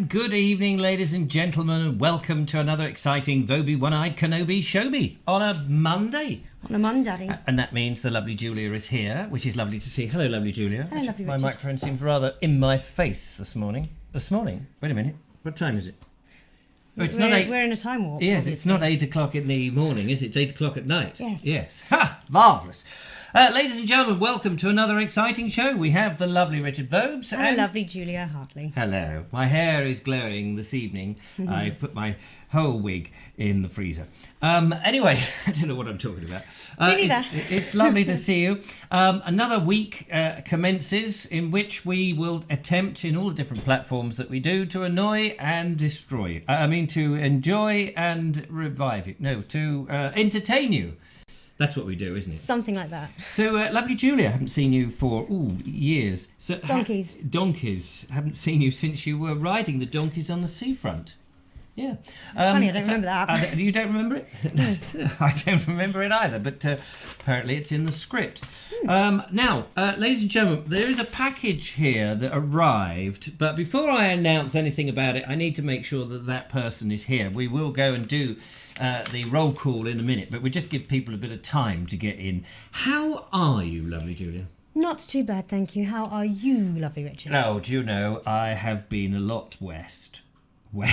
Good evening, ladies and gentlemen, and welcome to another exciting Vobes One-Eyed Kenobi Showbie on a Monday. On a Monday. And that means the lovely Julia is here, which is lovely to see. Hello, lovely Julia. Hello, lovely My Richard. microphone seems rather in my face this morning. This morning? Wait a minute. What time is it? Oh, it's not 8. We're in a time warp. Yes, obviously. it's not 8 o'clock in the morning, is it? It's 8 o'clock at night. Yes. Yes. Ha! Marvellous. Ladies and gentlemen, welcome to another exciting show. We have the lovely Richard Vobes. Hello, lovely Julia Hartley. Hello. My hair is glowing this evening. I put my whole wig in the freezer. Anyway, I don't know what I'm talking about. Me neither. It's lovely to see you. Another week commences in which we will attempt in all the different platforms that we do to annoy and destroy. To enjoy and revive you. No, to entertain you. That's what we do, isn't it? Something like that. So, lovely Julia, I haven't seen you for, years. So, Donkeys. Donkeys. Haven't seen you since you were riding the donkeys on the seafront. Yeah. Funny, I don't remember that. You don't remember it? I don't remember it either, but apparently it's in the script. Now, ladies and gentlemen, there is a package here that arrived, but before I announce anything about it, I need to make sure that that person is here. We will go and do the roll call in a minute, but we just give people a bit of time to get in. How are you, lovely Julia? Not too bad, thank you. How are you, lovely Richard? Oh, do you know, I have been a lot west. What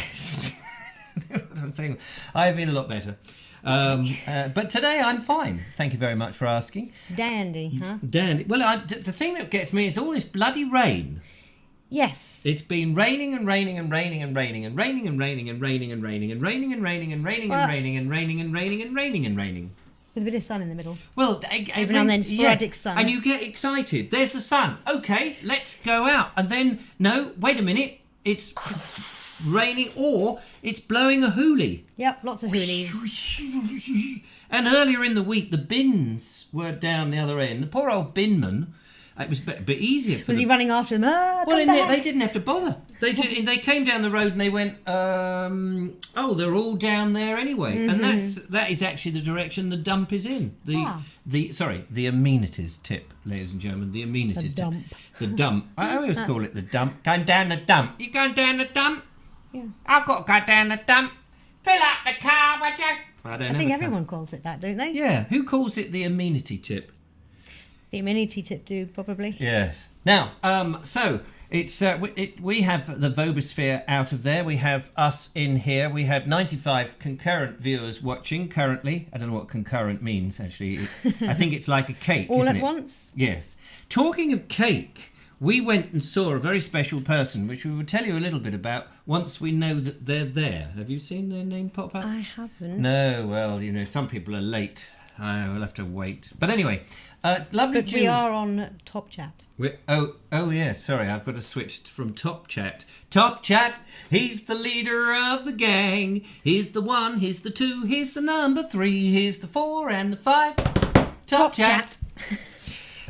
I'm saying, I've been a lot better. But today I'm fine. Thank you very much for asking. Dandy, huh? Dandy. Well, the thing that gets me is all this bloody rain. Yes. It's been raining and raining and raining and raining and raining and raining and raining and raining and raining and raining and raining and raining and raining and raining and raining and raining. With a bit of sun in the middle. Well, every now and then sporadic sun. And you get excited. There's the sun. Okay, let's go out. And then, no, wait a minute. It's raining or it's blowing a hoolie. Yep, lots of hoolies. And earlier in the week, the bins were down the other end. The poor old binman, it was a bit easier for Was he running after them? Well, they didn't have to bother. They came down the road and they went, they're all down there anyway. And that is actually the direction the dump is in. The amenities tip, ladies and gentlemen. The amenities tip. The dump. I always call it the dump. Going down the dump. You going down the dump? Yeah. I've got to go down the dump. Fill up the car, would you? I think everyone calls it that, don't they? Yeah. Who calls it the amenity tip? The amenity tip do, probably. Yes. Now, so it's we have the Vobosphere out of there. We have us in here. We have 95 concurrent viewers watching currently. I don't know what concurrent means, actually. I think it's like a cake, All isn't at it? once? Yes. Talking of cake, we went and saw a very special person, which we will tell you a little bit about once we know that they're there. Have you seen their name pop up? I haven't. No, well, some people are late. We'll have to wait. But anyway, lovely. But we are on Top Chat. Oh yes. Sorry, I've got to switch from Top Chat. Top Chat. He's the leader of the gang. He's the 1. He's the 2. He's the number 3. He's the 4 and the 5. Top Chat.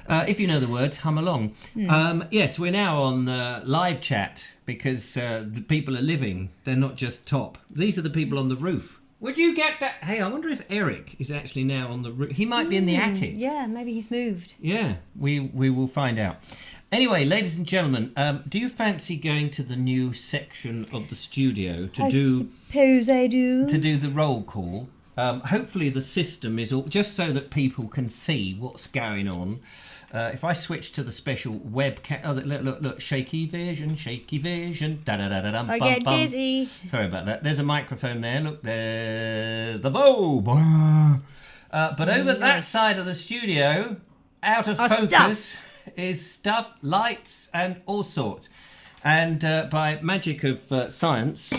If you know the words, hum along. Yes, we're now on live chat because the people are living. They're not just top. These are the people on the roof. Would you get that? Hey, I wonder if Eric is actually now on the roof. He might be in the attic. Yeah, maybe he's moved. Yeah, we will find out. Anyway, ladies and gentlemen, do you fancy going to the new section of the studio to suppose I do. To do the roll call? Hopefully the system is all just so that people can see what's going on. If I switch to the special webcam, look, shaky vision, da-da-da-da-dum, I get dizzy. Sorry about that. There's a microphone there. Look, there's the Vobe. But over that side of the studio, out of Our focus is stuff, lights, and all sorts. And by magic of science,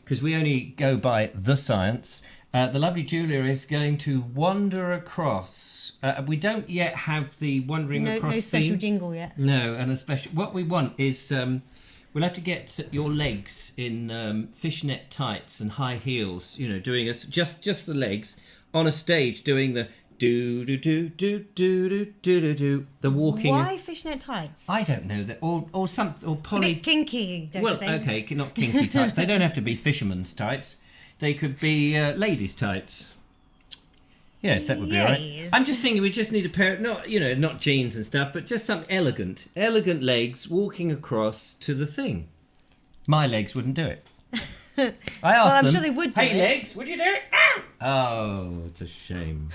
because we only go by the science, the lovely Julia is going to wander across. We don't yet have the wandering across no special theme. jingle yet. No, and a special. What we want is we'll have to get your legs in fishnet tights and high heels. You know, doing just the legs on a stage, doing the do do do do do do do do the walking. Why fishnet tights? I don't know that, or some or poly. It's a bit kinky, don't you think? Okay, not kinky tights. They don't have to be fisherman's tights. They could be ladies' tights. Yes, that would be all right. Yes. I'm just thinking we just need a pair, not jeans and stuff, but just some elegant legs walking across to the thing. My legs wouldn't do it. I asked I'm them, sure they would do hey, it. legs, would you do it? Oh, it's a shame.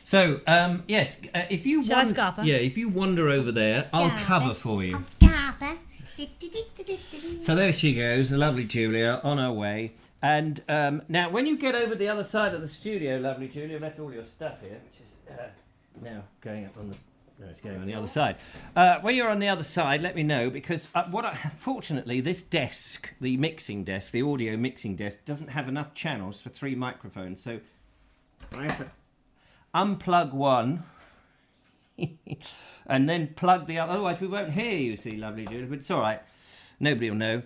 So, yes, if you Shall I scarper? Yeah, if you wander over there, I'll cover for you. Scarper. So there she goes, the lovely Julia, on her way. And now, when you get over the other side of the studio, lovely Julia, I've left all your stuff here, which is now going up on the... No, it's going on the other side. When you're on the other side, let me know, because fortunately, this desk, the mixing desk, the audio mixing desk, doesn't have enough channels for 3 microphones. So I have to unplug one and then plug the other. Otherwise, we won't hear you, see, lovely Julia, but it's all right. Nobody will know.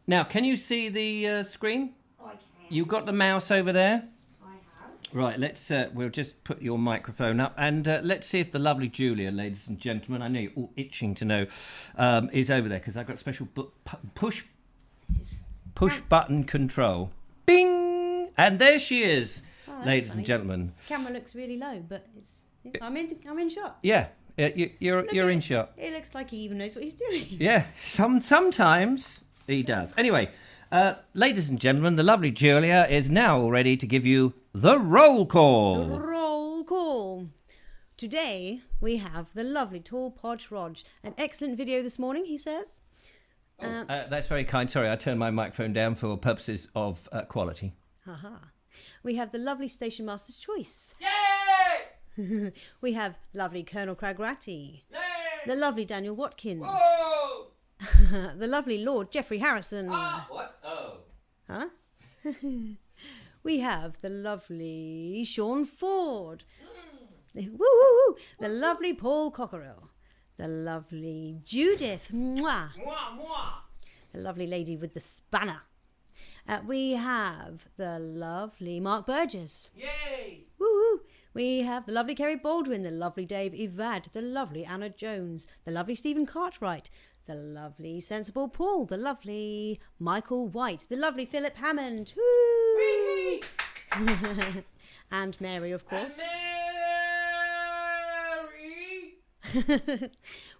Now, can you see the screen? Oh, I can. You've got the mouse over there? I have. Right, we'll just put your microphone up and let's see if the lovely Julia, ladies and gentlemen, I know you're all itching to know, is over there, because I've got special push button control. Bing! And there she is, that's ladies funny. and gentlemen. Camera looks really low, but I'm in shot. Yeah, you're in shot. It looks like he even knows what he's doing. Yeah, sometimes he does. Anyway, ladies and gentlemen, the lovely Julia is now ready to give you the roll call. Roll call. Today we have the lovely Tall Podge Rog. An excellent video this morning, he says. That's very kind. Sorry, I turned my microphone down for purposes of quality. Haha. We have the lovely Station Master's Choice. Yay! We have lovely Colonel Cragratty. Yay! The lovely Daniel Watkins. Whoa! The lovely Lord Geoffrey Harrison. What? Oh. Huh? We have the lovely Sean Ford. Woo, woo, woo. The lovely Paul Cockerill. The lovely Judith. Mwah. Mwah, mwah. The lovely lady with the spanner. We have the lovely Mark Burgess. Yay! Woo, woo. We have the lovely Kerry Baldwin, the lovely Dave Evad, the lovely Anna Jones, the lovely Stephen Cartwright, the lovely Sensible Paul, the lovely Michael White, the lovely Philip Hammond. Woo! And Mary, of course. Mary!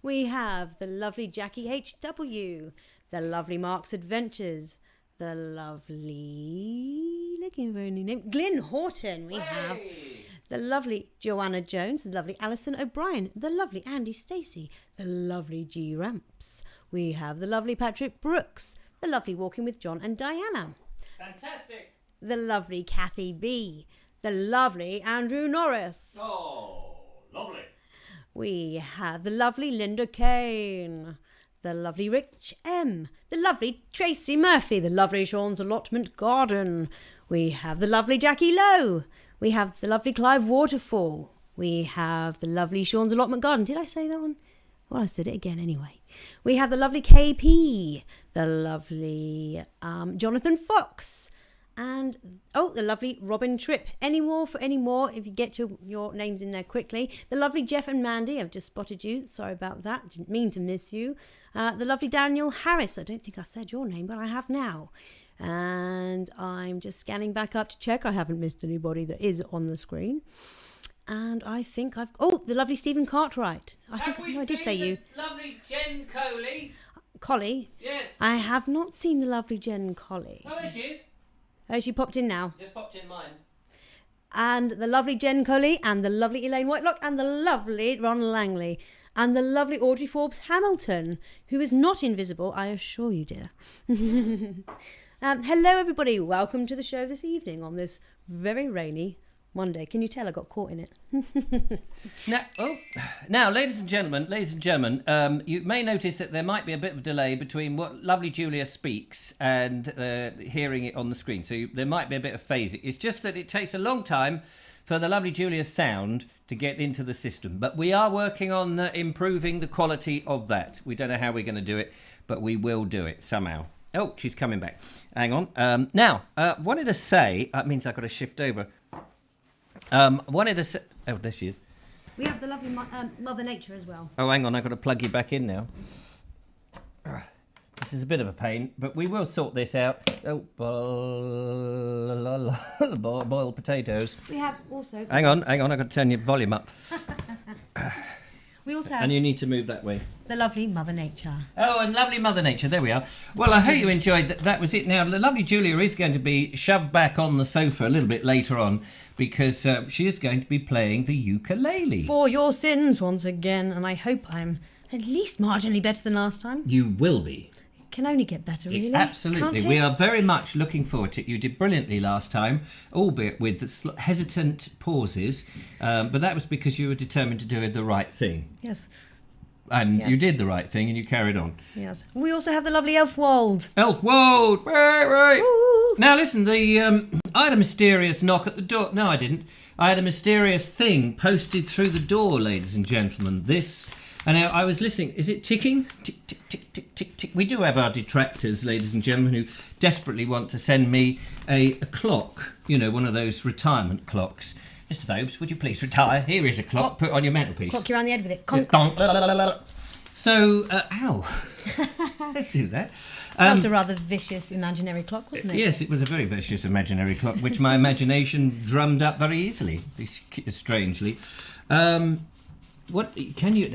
We have the lovely Jackie H.W., the lovely Mark's Adventures, the lovely, looking for a new name, Glyn Horton. We have the lovely Joanna Jones, the lovely Alison O'Brien, the lovely Andy Stacey, the lovely G Ramps. We have the lovely Patrick Brooks, the lovely Walking with John and Diana, Fantastic! the lovely Kathy B, the lovely Andrew Norris. Oh, lovely! We have the lovely Linda Kane, the lovely Rich M, the lovely Tracy Murphy, the lovely Sean's Allotment Garden. We have the lovely Jackie Lowe. We have the lovely Clive Waterfall. We have the lovely Sean's Allotment Garden. Did I say that one? Well, I said it again anyway. We have the lovely KP, the lovely Jonathan Fox, and the lovely Robin Tripp. Any more, if you get your names in there quickly. The lovely Jeff and Mandy, I've just spotted you. Sorry about that. Didn't mean to miss you. The lovely Daniel Harris. I don't think I said your name, but I have now. And I'm just scanning back up to check I haven't missed anybody that is on the screen. And I think I've... Oh, the lovely Stephen Cartwright. I did say you. Lovely Jen Coley. Collie? Yes. I have not seen the lovely Jen Collie. Oh, there she is. She popped in now. Just popped in mine. And the lovely Jen Coley, and the lovely Elaine Whitelock, and the lovely Ron Langley, and the lovely Audrey Forbes Hamilton, who is not invisible, I assure you, dear. Hello, everybody. Welcome to the show this evening on this very rainy One day. Can you tell I got caught in it? Now, ladies and gentlemen, you may notice that there might be a bit of a delay between what lovely Julia speaks and hearing it on the screen. So there might be a bit of phasing. It's just that it takes a long time for the lovely Julia's sound to get into the system. But we are working on improving the quality of that. We don't know how we're going to do it, but we will do it somehow. Oh, she's coming back. Hang on. Now, wanted to say, that means I've got to shift over. Wanted to say, oh, there she is. We have the lovely Mother Nature as well. Oh, hang on, I've got to plug you back in now. This is a bit of a pain, but we will sort this out. Oh, boiled potatoes. We have also... Hang on, I've got to turn your volume up. We also have... And you need to move that way. The lovely Mother Nature. Oh, and lovely Mother Nature, there we are. Well, I hope you enjoyed that. That was it. Now, the lovely Julia is going to be shoved back on the sofa a little bit later on because she is going to be playing the ukulele. For your sins once again, and I hope I'm at least marginally better than last time. You will be. Can only get better, really. Absolutely. We are very much looking forward to it. You did brilliantly last time, albeit with the hesitant pauses, but that was because you were determined to do the right thing. Yes. And you did the right thing and you carried on. Yes. We also have the lovely Elfwald. Elfwald! Right. Woo. Now listen, I had a mysterious knock at the door. No, I didn't. I had a mysterious thing posted through the door, ladies and gentlemen. And I was listening. Is it ticking? Tick, tick, tick, tick, tick, tick. We do have our detractors, ladies and gentlemen, who desperately want to send me a clock. You know, one of those retirement clocks. Mr. Vobes, would you please retire? Here is a clock. Put it on your mantelpiece. Clock you around the head with it. So, ow. Don't do that. That was a rather vicious imaginary clock, wasn't it? Yes, it was a very vicious imaginary clock, which my imagination drummed up very easily, strangely. What can you?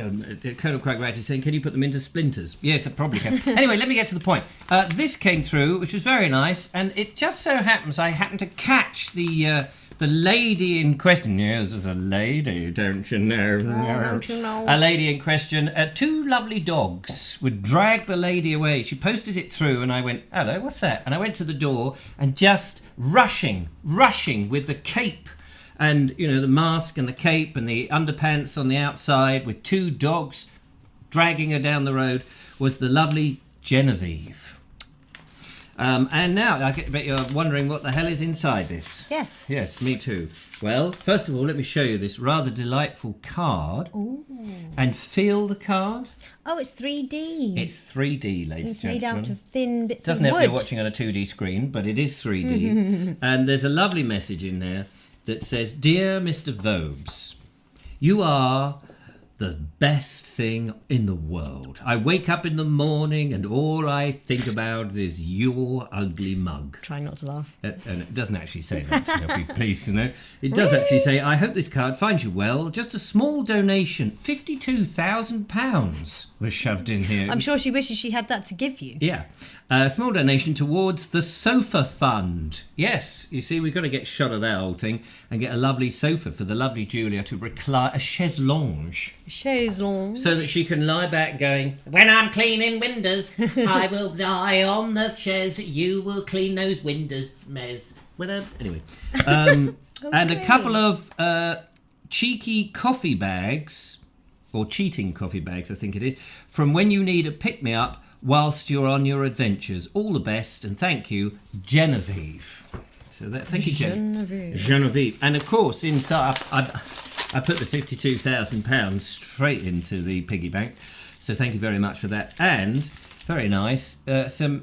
Colonel Cragrat is saying, can you put them into splinters? Yes, I probably can. Anyway, let me get to the point. This came through, which was very nice, and it just so happens I happened to catch the lady in question. Yes, there's a lady, don't you know? Don't you know? A lady in question. Two lovely dogs would drag the lady away. She posted it through, and I went, hello, what's that? And I went to the door, and just rushing with the cape. And, you know, the mask and the cape and the underpants on the outside with two dogs dragging her down the road was the lovely Genevieve. And now, I bet you're wondering what the hell is inside this. Yes. Yes, me too. Well, first of all, let me show you this rather delightful card. Ooh. And feel the card. Oh, it's 3D. It's 3D, ladies and gentlemen. It's made out of thin bits of wood. Doesn't help you're watching on a 2D screen, but it is 3D. And there's a lovely message in there that says, Dear Mr. Vobes, you are the best thing in the world. I wake up in the morning and all I think about is your ugly mug. Try not to laugh. And it doesn't actually say that, you'll be pleased to know. It does actually say, I hope this card finds you well. Just a small donation, £52,000 was shoved in here. I'm sure she wishes she had that to give you. Yeah. A small donation towards the sofa fund. Yes, you see, we've got to get shot of that old thing and get a lovely sofa for the lovely Julia to recline, a chaise lounge. Chaise lounge. So that she can lie back going, when I'm cleaning windows, I will die on the chaise. You will clean those windows, Mez. Anyway. Okay. And a couple of cheeky coffee bags, or cheating coffee bags, I think it is, from when you need a pick-me-up whilst you're on your adventures. All the best, and thank you, Genevieve. So thank you, Genevieve. And of course, inside, I put the £52,000 straight into the piggy bank. So thank you very much for that. And very nice.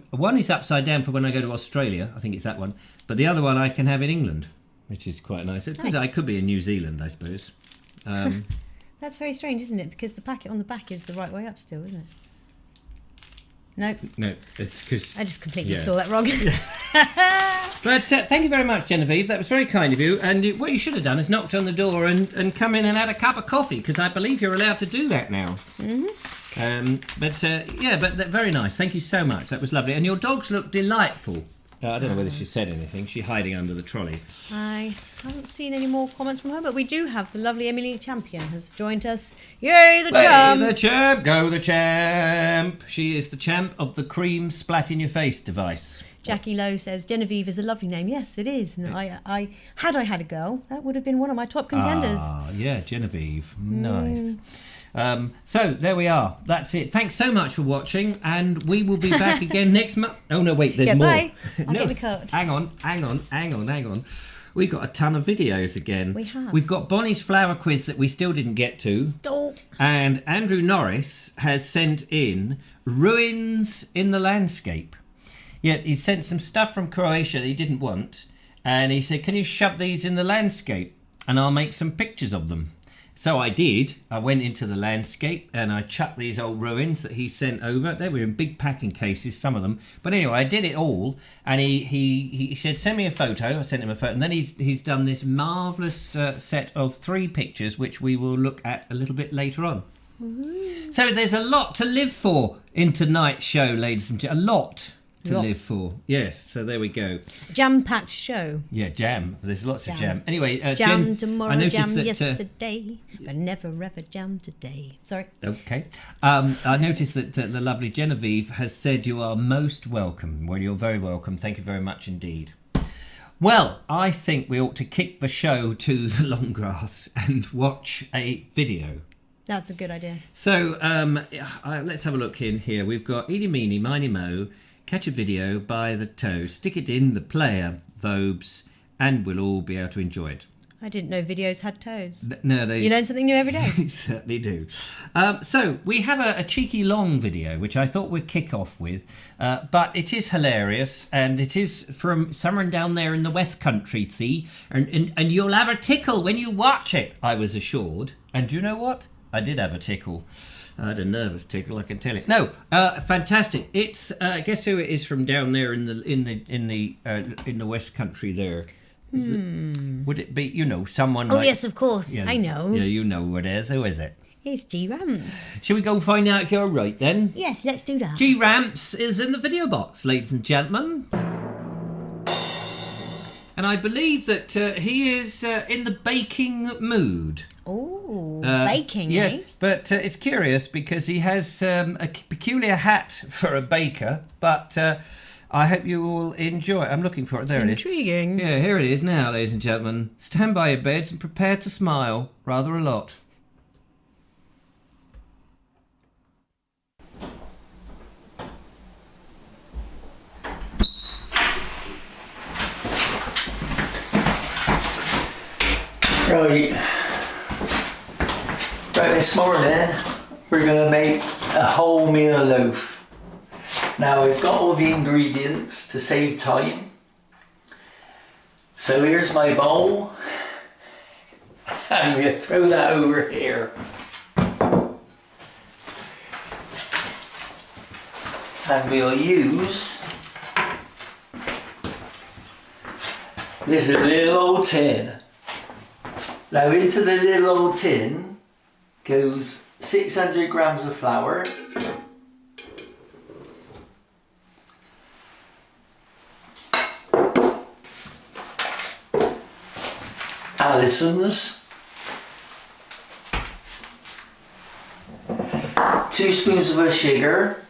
One is upside down for when I go to Australia. I think it's that one. But the other one I can have in England, which is quite nice. I could be in New Zealand, I suppose. That's very strange, isn't it? Because the packet on the back is the right way up still, isn't it? No, it's because I just completely saw that wrong. But thank you very much, Genevieve. That was very kind of you. And what you should have done is knocked on the door and come in and had a cup of coffee, because I believe you're allowed to do that now. Mm-hmm. But very nice. Thank you so much. That was lovely. And your dogs look delightful. I don't know whether she said anything. She's hiding under the trolley. I haven't seen any more comments from her, but we do have the lovely Emily Champion has joined us. Yay, the champ! Hey, the champ! Go the champ! She is the champ of the cream splat in your face device. Jackie Lowe says Genevieve is a lovely name. Yes, it is. And I had a girl, that would have been one of my top contenders. Ah, yeah, Genevieve. Nice. So there we are. That's it. Thanks so much for watching, and we will be back again next month. Oh no, wait, there's more. Bye. I'll get the card. Hang on. We've got a ton of videos again. We have. We've got Bonnie's flower quiz that we still didn't get to. Oh. And Andrew Norris has sent in ruins in the landscape. Yeah, he sent some stuff from Croatia that he didn't want, and he said, can you shove these in the landscape and I'll make some pictures of them. So I did. I went into the landscape and I chucked these old ruins that he sent over. They were in big packing cases, some of them. But anyway, I did it all, and he said, send me a photo. I sent him a photo, and then he's done this marvellous set of 3 pictures, which we will look at a little bit later on. Ooh. So there's a lot to live for in tonight's show, ladies and gentlemen. A lot to live for. Yes, so there we go. Jam-packed show. Yeah, jam. There's lots of jam. Anyway, jam Jen, tomorrow, I noticed jam that, yesterday, but never ever jam today. Sorry. Okay. I noticed that the lovely Genevieve has said you are most welcome. Well, you're very welcome. Thank you very much indeed. Well, I think we ought to kick the show to the long grass and watch a video. That's a good idea. So let's have a look in here. We've got Eeny, Meeny, Miny, Mo. Catch a video by the toe, stick it in the player, Vobes, and we'll all be able to enjoy it. I didn't know videos had toes. No, You learn something new every day. You certainly do. So we have a cheeky long video, which I thought we'd kick off with, but it is hilarious, and it is from someone down there in the West Country, see, and you'll have a tickle when you watch it, I was assured. And do you know what? I did have a tickle. I had a nervous tickle, I can tell you. No, fantastic. It's guess who it is from down there in the West Country there. Would it be someone? Oh yes, of course. Yeah, I know. Yeah, you know who it is. Who is it? It's G Ramps. Shall we go find out if you're right then? Yes, let's do that. G Ramps is in the video box, ladies and gentlemen. And I believe that he is in the baking mood. Oh, baking, yes, eh? But it's curious because he has a peculiar hat for a baker, but I hope you all enjoy it. I'm looking for it. There it is. Intriguing. Yeah, here it is now, ladies and gentlemen. Stand by your beds and prepare to smile rather a lot. Right, this morning we're going to make a wholemeal loaf. Now we've got all the ingredients to save time. So here's my bowl. I'm going to throw that over here. And we'll use this little old tin. Now into the little old tin goes 600 grams of flour, Allison's, 2 spoons of sugar,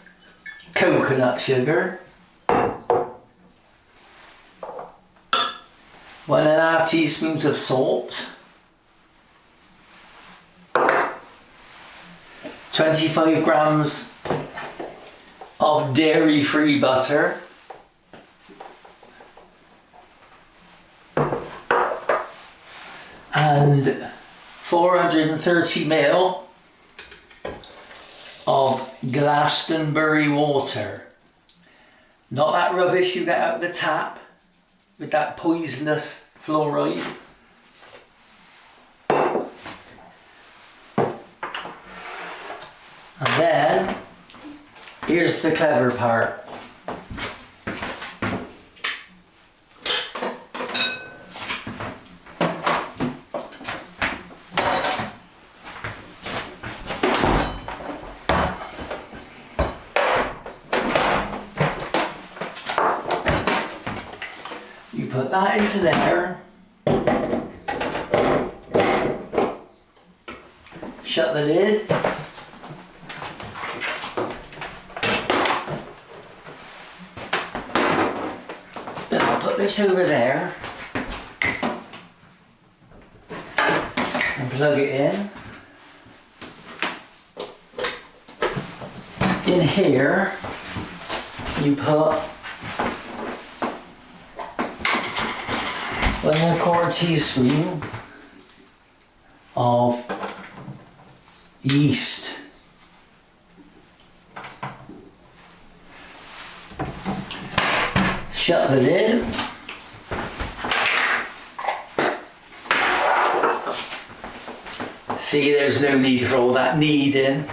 coconut sugar, 1.5 teaspoons of salt, 25 grams of dairy-free butter, and 430 ml of Glastonbury water. Not that rubbish you get out of the tap with that poisonous fluoride. And then, here's the clever part. put that into there. Shut the lid. Then I'll put this over there and plug it in. In here, you put 1¼ teaspoon of yeast. Shut the lid. See, there's no need for all that kneading.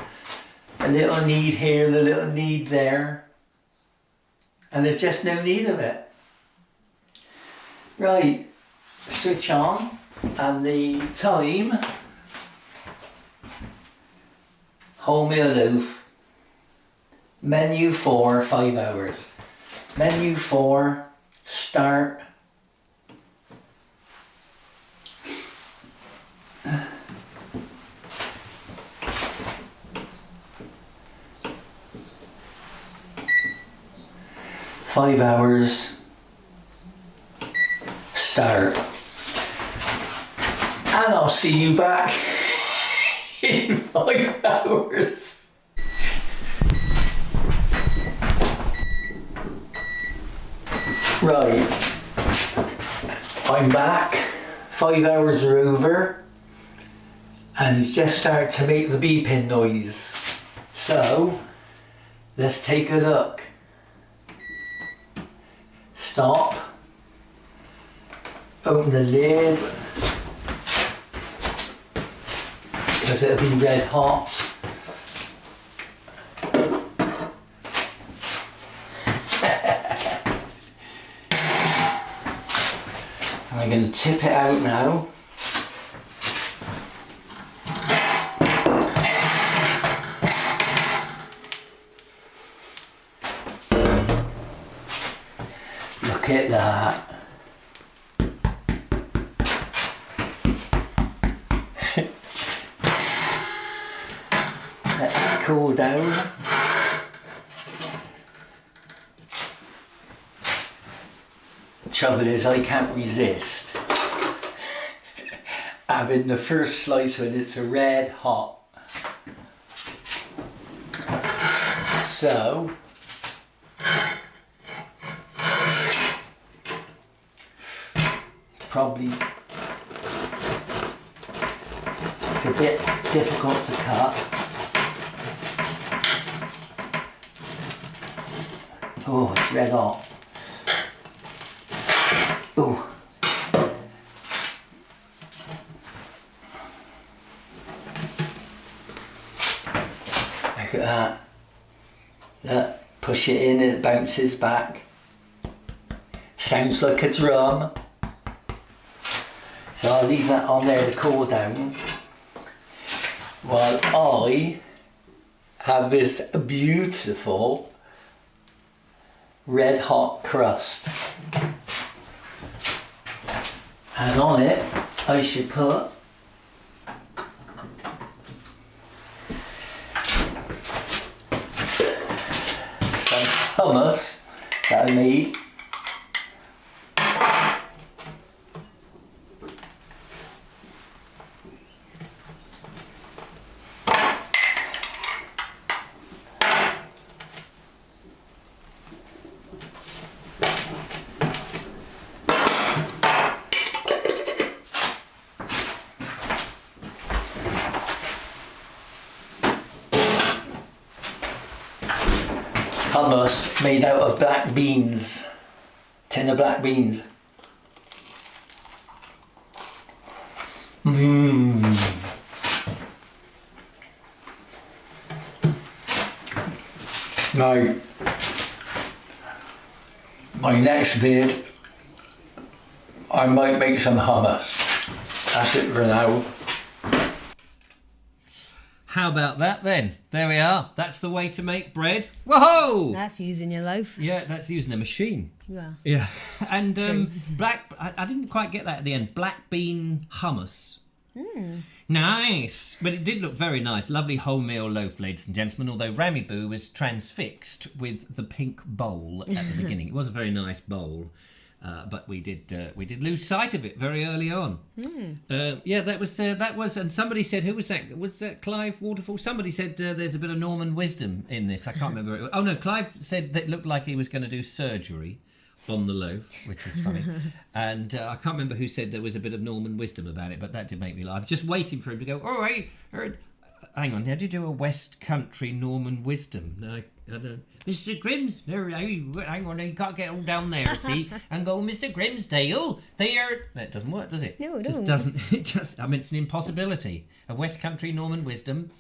A little knead here and a little knead there. And there's just no need of it. Right, switch on, and the time, wholemeal loaf, menu 4, 5 hours. Menu 4, start. Five hours, start. And I'll see you back in 5 hours. Right, I'm back. 5 hours are over, and he's just started to make the beeping noise. So, let's take a look. Stop. Open the lid, because it'll be red hot. I'm going to tip it out now. Look at that. Let it cool down. Trouble is, I can't resist having the first slice when it's a red hot. So probably it's a bit difficult to cut. Oh, it's red hot. Oh. Look at that. Look, push it in and it bounces back. Sounds like a drum. So I'll leave that on there to cool down while I have this beautiful red hot crust. And on it, I should put some hummus that I made. Hummus made out of black beans, tin of black beans. Now, my next vid, I might make some hummus. That's it for now. How about that then? There we are. That's the way to make bread. Whoa! That's using your loaf. Yeah, that's using a machine. Yeah. Yeah. And I didn't quite get that at the end. Black bean hummus. Nice. But it did look very nice. Lovely wholemeal loaf, ladies and gentlemen, although Rami Boo was transfixed with the pink bowl at the beginning. It was a very nice bowl. But we did lose sight of it very early on. Yeah, that was, and somebody said, who was that? Was that Clive Waterfall? Somebody said there's a bit of Norman wisdom in this. I can't remember. Oh no, Clive said that it looked like he was going to do surgery on the loaf, which is funny. And I can't remember who said there was a bit of Norman wisdom about it, but that did make me laugh. Just waiting for him to go. All right, hang on. How do you do a West Country Norman wisdom? No, I don't. Mr. Grimsdale, hang on, you can't get all down there, see, and go, Mr. Grimsdale, there. That doesn't work, does it? No, it just doesn't. It just, I mean, it's an impossibility. A West Country Norman wisdom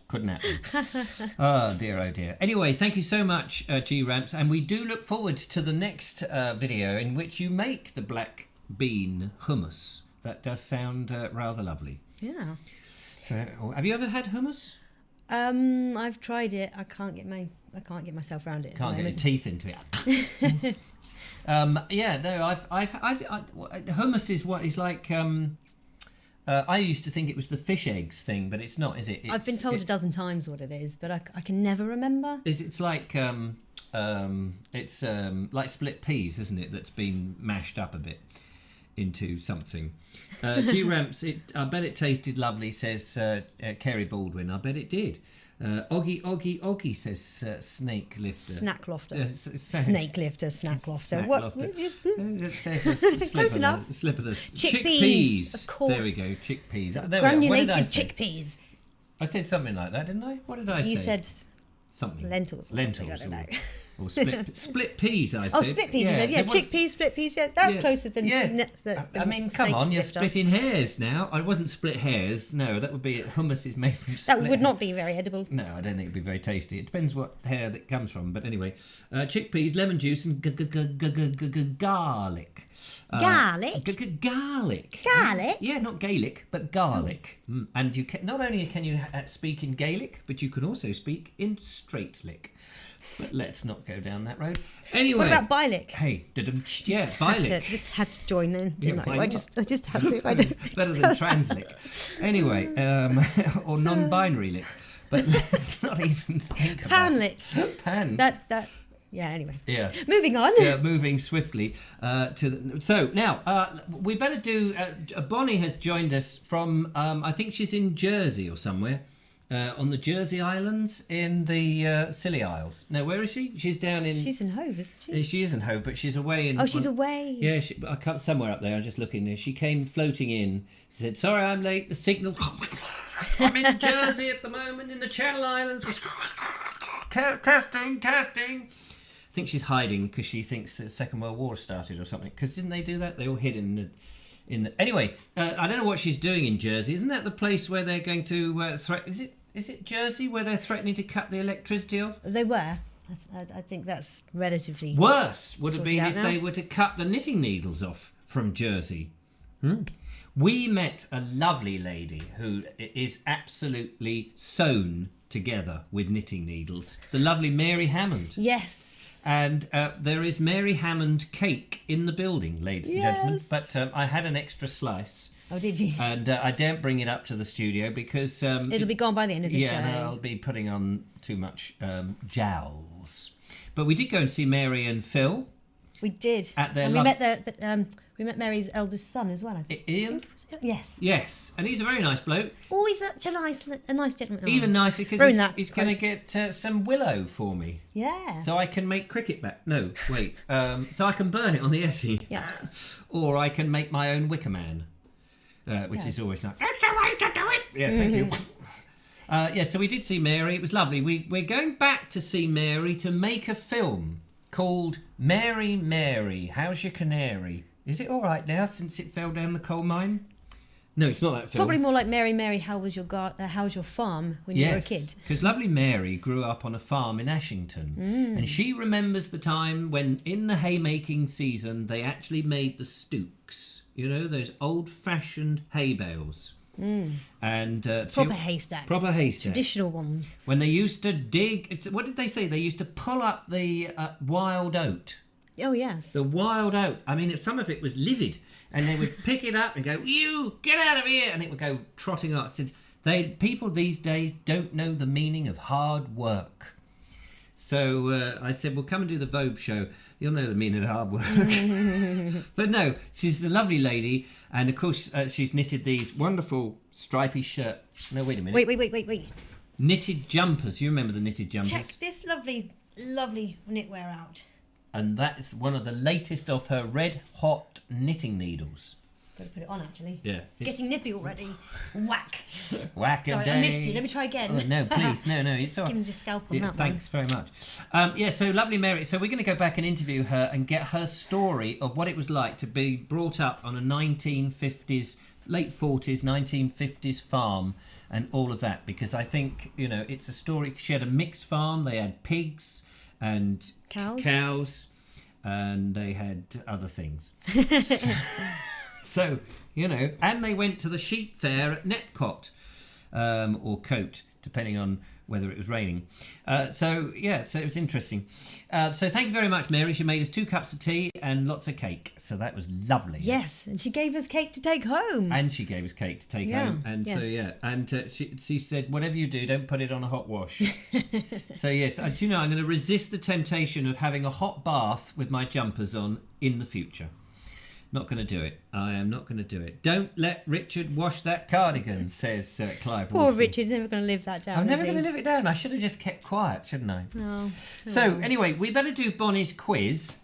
couldn't happen. Oh dear. Anyway, thank you so much, G Ramps, and we do look forward to the next video in which you make the black bean hummus. That does sound rather lovely. Yeah. So, have you ever had hummus? I've tried it. I can't get myself around it. Can't get your teeth into it. Yeah, no, I've hummus is what is like. I used to think it was the fish eggs thing, but it's not, is it? I've been told a dozen times what it is, but I can never remember. It's like it's like split peas, isn't it? That's been mashed up a bit into something. G Ramps, I bet it tasted lovely, says Kerry Baldwin. I bet it did. Oggy, says snake lifter. Snack lofter. Snake lifter, snack lofter. Snack What? lofter. Close enough. Slip of the Chickpeas, of course. There we go, chickpeas. There we are. Granulated What did I say? chickpeas. I said something like that, didn't I? What did I say? You said something. lentils. Or Lentils. something, I don't know. Or split peas, I said. Oh, split peas. Yeah, chickpeas, split peas. Yeah, that's closer than. I mean, come on, you're splitting hairs now. I wasn't split hairs. No, that would be hummus is made from. That would not be very edible. No, I don't think it'd be very tasty. It depends what hair that comes from. But anyway, chickpeas, lemon juice, and garlic. Garlic. Garlic. Yeah, not Gaelic, but garlic. And you can not only can you speak in Gaelic, but you can also speak in Straightlick. But let's not go down that road. Anyway. What about Bilic? Hey, yeah, Bilic. Just had to join in, didn't Yeah, I? I just had to. I don't. Better than Translick. Anyway, or non-binary lick. But let's not even think about Panlick. Pan. That. Yeah. Anyway. Yeah. Moving on. Yeah, moving swiftly so now we better do. Bonnie has joined us from. I think she's in Jersey or somewhere. On the Jersey Islands in the Scilly Isles. No, where is she? She's down in. She's in Hove, isn't she? She is in Hove, but she's away in. Oh, she's away. Yeah, I come somewhere up there. I'm just looking there. She came floating in. She said, "Sorry, I'm late. The signal. I'm in Jersey at the moment in the Channel Islands. Testing. I think she's hiding because she thinks the Second World War started or something. Because didn't they do that? They all hid in the. Anyway, I don't know what she's doing in Jersey. Isn't that the place where they're going to threaten? Is it Jersey where they're threatening to cut the electricity off? They were. I think that's relatively worse. Would have been if now. they were to cut the knitting needles off from Jersey. We met a lovely lady who is absolutely sewn together with knitting needles. The lovely Mary Hammond. Yes. And there is Mary Hammond cake in the building, ladies and gentlemen. But I had an extra slice. Oh, did you? And I daren't bring it up to the studio because... it'll be gone by the end of the show. Yeah, no, I'll be putting on too much jowls. But we did go and see Mary and Phil. We did. At their and we met Mary's eldest son as well, I think. Ian? Yes. Yes, and he's a very nice bloke. Oh, he's such a nice gentleman. Even nicer because he's going to get some willow for me. Yeah. So I can make cricket bat. No, wait. So I can burn it on the Essie. Yes. Or I can make my own wicker man. Which is always nice. That's the way to do it. Yeah, thank you. Yeah, so we did see Mary. It was lovely. We're going back to see Mary to make a film called Mary, How's Your Canary? Is it all right now since it fell down the coal mine? No, it's not that film. Probably more like Mary, how's your farm when you were a kid? Because lovely Mary grew up on a farm in Ashington. And she remembers the time when in the haymaking season they actually made the stooks. You know, those old-fashioned hay bales. And Proper haystacks. Proper haystacks. Traditional ones. When they used to dig, what did they say? They used to pull up the wild oat. Oh, yes. The wild oat. I mean, some of it was livid, and they would pick it up and go, "You get out of here!" and it would go trotting up. Since people these days don't know the meaning of hard work. So I said, "Well, come and do the Vobes Show. You'll know the meaning of hard work." But no, she's a lovely lady, and of course she's knitted these wonderful stripy shirt. No, wait a minute. Wait. Knitted jumpers. You remember the knitted jumpers? Check this lovely knitwear out. And that's one of the latest of her red hot knitting needles. Got to put it on, actually. Yeah. It's getting nippy already. Whack. Whack a Sorry, day. I missed you. Let me try again. Oh, no, please. No. Just skimmed your scalp on that thanks very much. So lovely Mary. So we're going to go back and interview her and get her story of what it was like to be brought up on a 1950s, late 40s, 1950s farm and all of that. Because I think, it's a story. She had a mixed farm. They had pigs and cows, and they had other things. So, and they went to the sheep fair at Netcott, or Cote, depending on whether it was raining. So it was interesting. So thank you very much, Mary. She made us 2 cups of tea and lots of cake. So that was lovely. Yes, and she gave us cake to take home. And she gave us cake to take home. And she said, whatever you do, don't put it on a hot wash. So yes, I'm going to resist the temptation of having a hot bath with my jumpers on in the future. Not going to do it. I am not going to do it. Don't let Richard wash that cardigan, says Clive. Poor Wolfe. Richard's never going to live that down. I'm never going to live it down. I should have just kept quiet, shouldn't I? Oh. So, anyway, we better do Bonnie's quiz,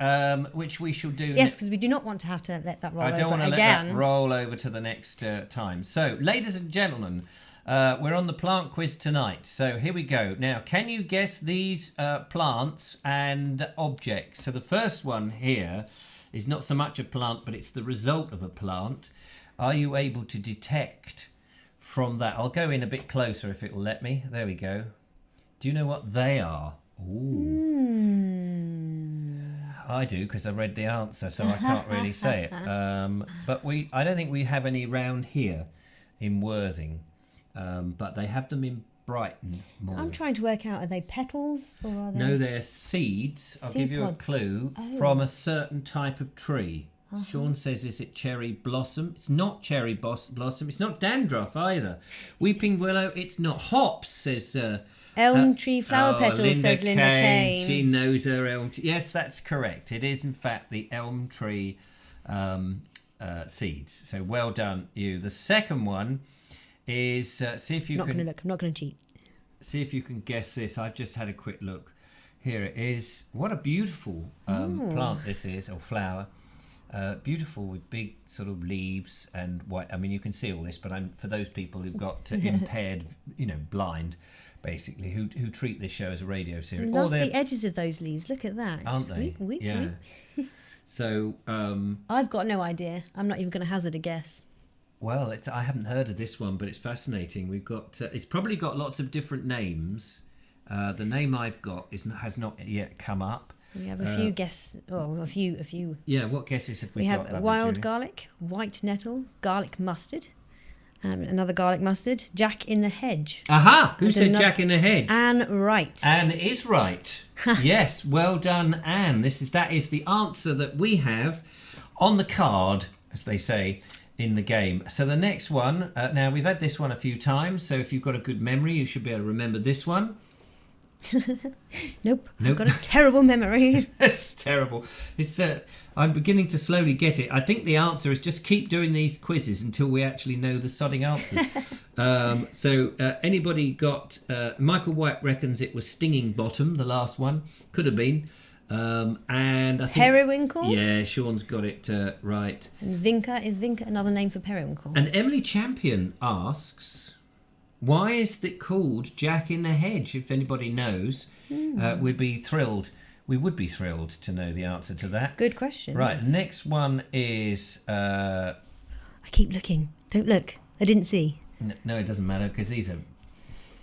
which we shall do. Yes, because we do not want to have to let that roll over again. I don't want to let that roll over to the next time. So, ladies and gentlemen, we're on the plant quiz tonight. So, here we go. Now, can you guess these plants and objects? So, the first one here is not so much a plant, but it's the result of a plant. Are you able to detect from that? I'll go in a bit closer if it'll let me. There we go. Do you know what they are? Ooh. I do, because I read the answer, so I can't really say it. But I don't think we have any round here in Worthing, but they have them in Brighton more. I'm trying to work out, are they petals or are they... No, they're seeds. I'll give you a clue. From a certain type of tree. Sean says, is it cherry blossom? It's not cherry blossom. It's not dandruff either. Weeping willow. It's not hops, says... elm tree flower petals, says Linda Kane. She knows her elm tree. Yes, that's correct. It is, in fact, the elm tree seeds. So well done, you. The second one is... see if you I'm not going to cheat. See if you can guess this. I've just had a quick look. Here it is. What a beautiful plant this is, or flower. Beautiful with big sort of leaves and white. I mean, you can see all this, but for those people who've got impaired, blind, basically, who treat this show as a radio series. Love the edges of those leaves. Look at that. Aren't they? Yeah. So... I've got no idea. I'm not even going to hazard a guess. Well, I haven't heard of this one, but it's fascinating. We've got it's probably got lots of different names. The name I've got has not yet come up. We have a few a few. Yeah, what guesses have we got? We have wild garlic, white nettle, garlic mustard, another garlic mustard, Jack in the hedge. Aha! Who said Jack in the hedge? Anne Wright. Anne is right. Yes, well done, Anne. That is the answer that we have on the card, as they say in the game. So the next one, now we've had this one a few times, so if you've got a good memory, you should be able to remember this one. Nope. I've got a terrible memory. It's terrible. It's I'm beginning to slowly get it. I think the answer is just keep doing these quizzes until we actually know the sodding answers. So anybody got... Michael White reckons it was Stinging Bottom, the last one. Could have been. And I think... Periwinkle? Yeah, Sean's got it right. And Vinca, is Vinca another name for periwinkle? And Emily Champion asks, why is it called Jack in the Hedge? If anybody knows, we'd be thrilled. We would be thrilled to know the answer to that. Good question. Right, yes. Next one is... I keep looking. Don't look. I didn't see. No, it doesn't matter, because these are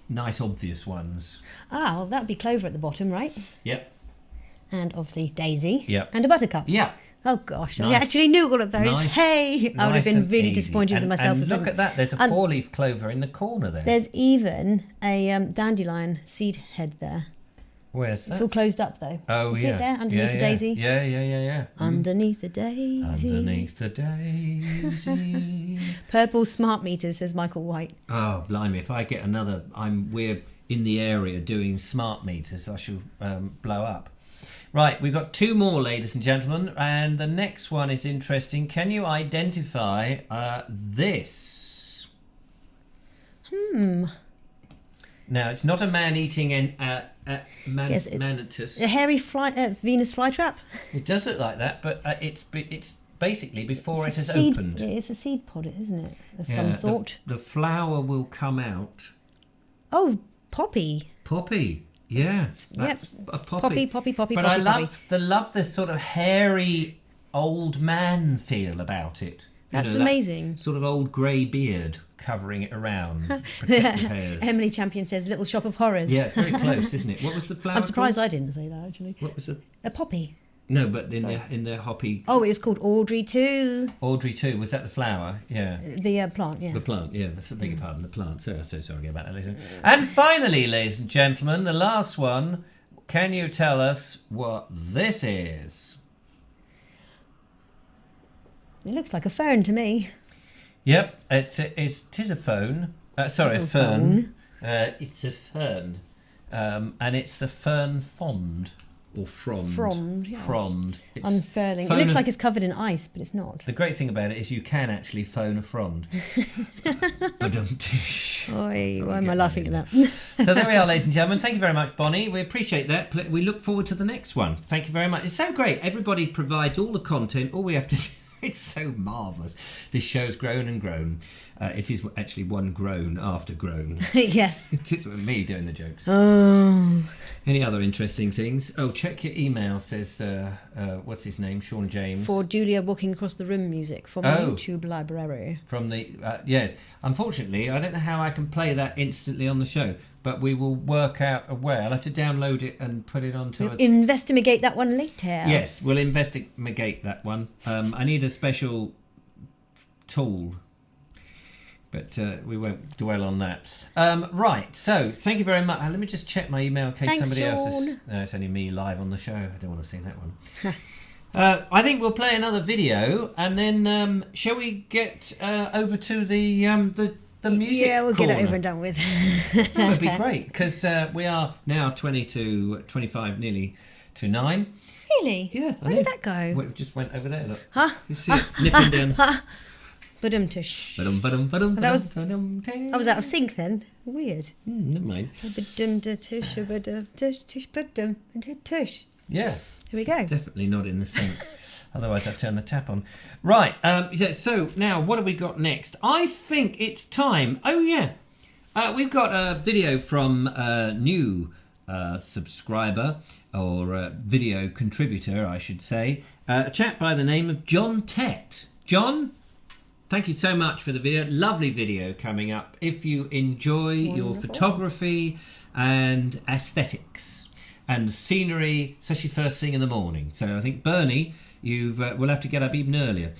nice, obvious ones. Ah, well, that would be clover at the bottom, right? Yep. And obviously daisy. Yep. And a buttercup. Yeah. Oh gosh, I Nice. actually knew all of those. Nice. Hey, I would have Nice been and really easy. disappointed with myself. And if look I- at that. There's a And 4-leaf clover in the corner there. There's even a dandelion seed head there. Where's It's that? all closed up though. Oh, See yeah. it there underneath the daisy? Yeah. Underneath the daisy. Underneath the daisy. Purple smart meters, says Michael White. Oh, blimey. If I get another... We're in the area doing smart meters. I shall blow up. Right, we've got 2 more, ladies and gentlemen. And the next one is interesting. Can you identify this? Now, it's not a man eating manatus. A hairy Venus flytrap. It does look like that, but it's basically before it has Seed, opened. yeah, it's a seed pod, isn't it? Of Yeah, some sort. The flower will come out. Oh, poppy. Poppy. Yeah, that's a poppy. Poppy. But I love the sort of hairy old man feel about it. That's that amazing. Sort of old grey beard covering it around. Protective hairs. Emily Champion says Little Shop of Horrors. Yeah, very close, isn't it? What was the flower I'm surprised called? I didn't say that actually. What was it? A poppy. No, but in the hoppy... Oh, it was called Audrey too. Audrey too, was that the flower? Yeah. The plant, yeah. The plant, yeah, that's a bigger part of the plant. So sorry about that, ladies and gentlemen. And finally, ladies and gentlemen, the last one. Can you tell us what this is? It looks like a fern to me. Yep, it is a phone. Sorry, a It's a fern. It's a fern. And it's the fern frond. Or frond. Frond, yes. Frond. It's Unfurling. It phone looks a- like it's covered in ice, but it's not. The great thing about it is you can actually phone a frond. Ba-dum-tish. Oi, why am I get laughing that at that? So there we are, ladies and gentlemen. Thank you very much, Bonnie. We appreciate that. We look forward to the next one. Thank you very much. It's so great. Everybody provides all the content. All we have to do... It's so marvellous. This show's grown and grown. It is actually one groan after groan. Yes. It is with me doing the jokes. Oh. Any other interesting things? Oh, check your email, says, what's his name? Sean James. For Julia Walking Across the Room music from my YouTube library. From the, yes. Unfortunately, I don't know how I can play that instantly on the show, but we will work out a way. I'll have to download it and put it onto We'll investigate that one later. Yes, we'll investigate that one. I need a special tool, but we won't dwell on that. Right, so thank you very much. Let me just check my email in case Thanks, somebody else is... Sean. No, it's only me live on the show. I don't want to see that one. I think we'll play another video, and then shall we get over to the music Yeah, we'll get it corner? over and done with. That would be great, because we are now 25 nearly to 9. Really? Yeah. I Where know. did that go? Well, it just went over there, look. Huh? You see it nipping down. Badum-tush. Ba-dum. I was out of sync then. Weird. Never mind. Badum-da-tush, badum-tush, badum-da-tush. Yeah. Here we go. Definitely not in the sync. Otherwise, I've turned the tap on. Right. So now, what have we got next? I think it's time. Oh, yeah. We've got a video from a new subscriber, or video contributor, I should say. A chap by the name of John Tett. John, thank you so much for the video. Lovely video coming up. If you enjoy your photography and aesthetics and scenery, especially first thing in the morning. So I think, Bernie, we'll have to get up even earlier.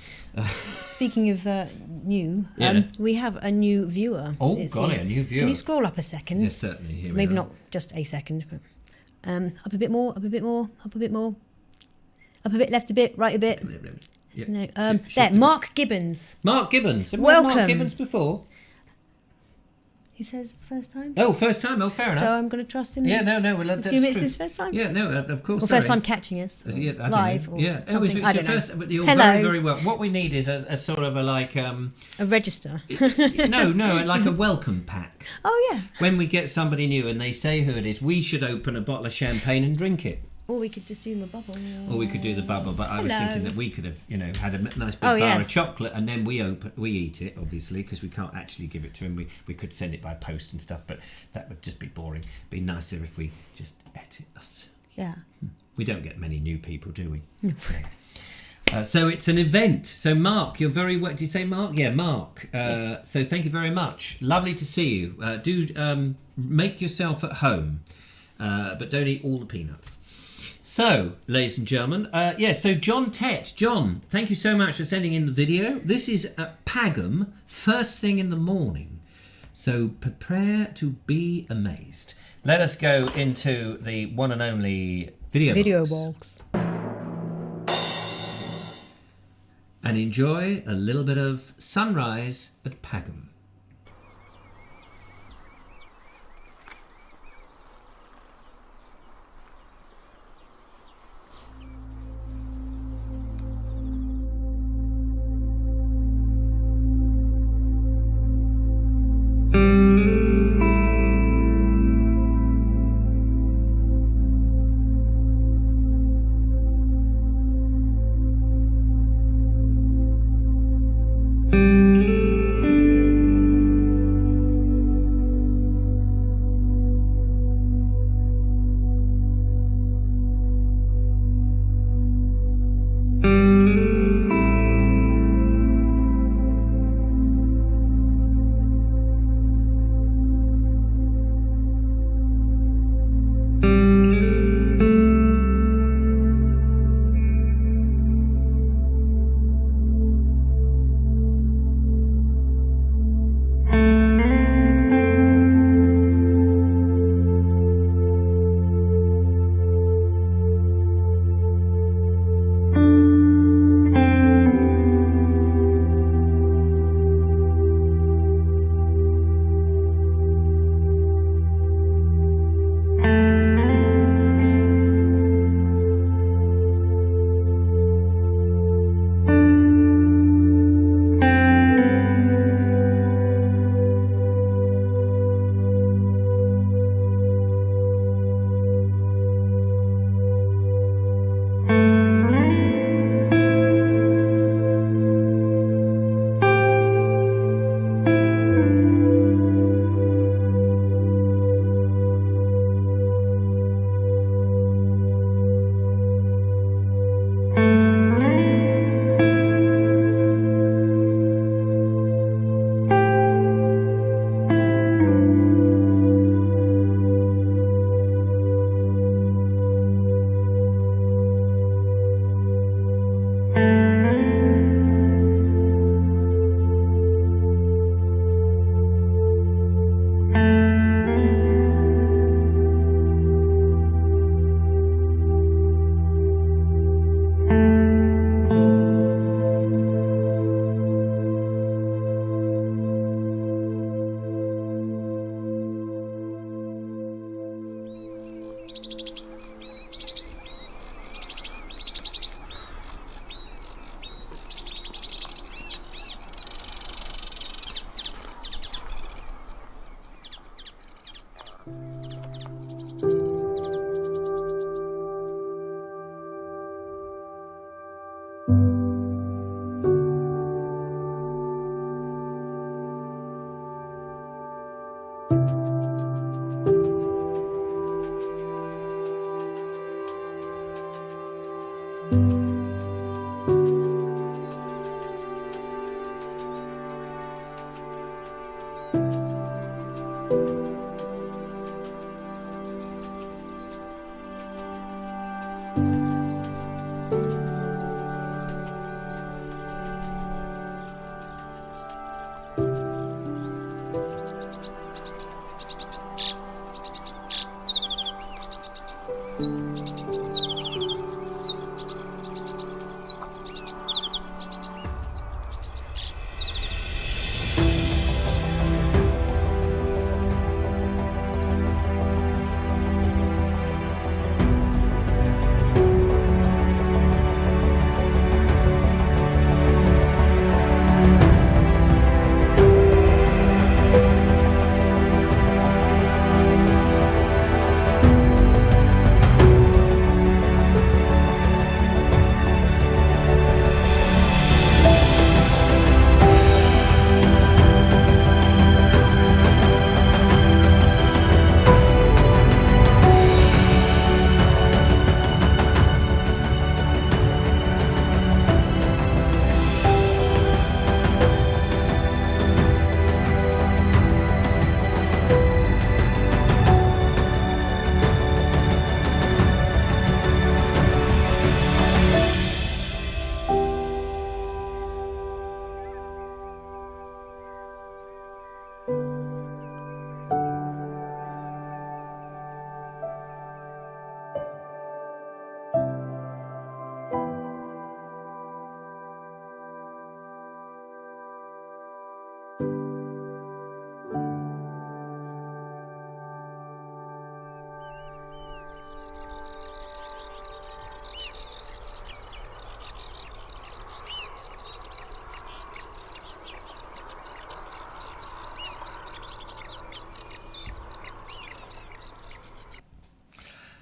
Speaking of new, Yeah. we have a new viewer. Oh, it golly, seems. a new viewer. Can you scroll up a second? Yes, certainly. Here we Maybe are. not just a second, but up a bit more, up a bit more, up a bit more, up a bit, left a bit, right a bit. Yep. No, Shift there, a bit. Mark Gibbons. Mark Gibbons. Have we had Mark Welcome. Gibbons before? He says first time. Oh, first time. Oh, fair enough. So I'm going to trust him. Yeah, no. Well, that's Assume it's true. his first time. Yeah, no, of course. Or sorry. first time catching us. Yeah, I don't live. know. Or Yeah. something. It's I your don't know. first, but you're Hello. very, very well. What we need is a sort of a like A register. no, like a welcome pack. Oh yeah. When we get somebody new and they say who it is, we should open a bottle of champagne and drink it. Or we could just do my bubble. Or we could do the bubble, but I was Hello. thinking that we could have, had a nice big Oh, bar yes. of chocolate, and then we eat it, obviously, because we can't actually give it to him. We could send it by post and stuff, but that would just be boring. Be nicer if we just ate it us. Yeah. We don't get many new people, do we? So it's an event. So Mark, you're very well. Did you say Mark? Yeah, Mark. Yes. So thank you very much. Lovely to see you. Do make yourself at home, but don't eat all the peanuts. So, ladies and gentlemen, so John Tett. John, thank you so much for sending in the video. This is at Pagham, first thing in the morning. So prepare to be amazed. Let us go into the one and only video box. And enjoy a little bit of sunrise at Pagham.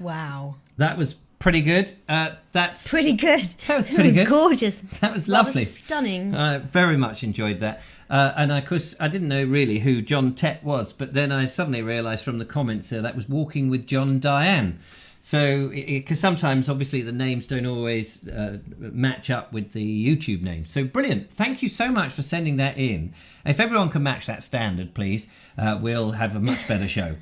Wow. That was pretty good. That's Pretty good. That was pretty good. Gorgeous. That was Rather lovely. stunning. I very much enjoyed that. And of course, I didn't know really who John Tett was, but then I suddenly realised from the comments there that was Walking with John Diane. So, because sometimes, obviously, the names don't always match up with the YouTube names. So, brilliant. Thank you so much for sending that in. If everyone can match that standard, please, we'll have a much better show.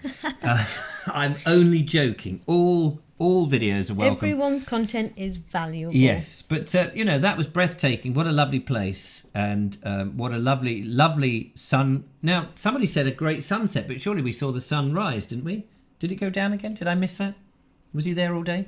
I'm only joking. All videos are welcome. Everyone's content is valuable. Yes, but, that was breathtaking. What a lovely place. And what a lovely, lovely sun. Now, somebody said a great sunset, but surely we saw the sun rise, didn't we? Did it go down again? Did I miss that? Was he there all day?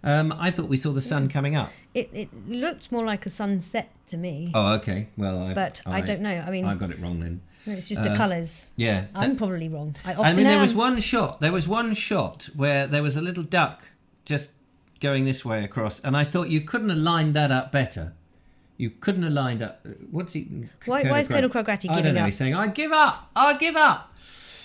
I thought we saw the sun coming up. It looked more like a sunset to me. Oh, okay. Well, I don't know. I mean, I got it wrong then. It's just the colours. Yeah. I'm probably wrong. There was one shot. There was one shot where there was a little duck just going this way across, and I thought you couldn't have lined that up better. You couldn't have lined up. What's he? Why is Colonel Crogratty giving up? I don't know. He's saying, "I give up. I give up."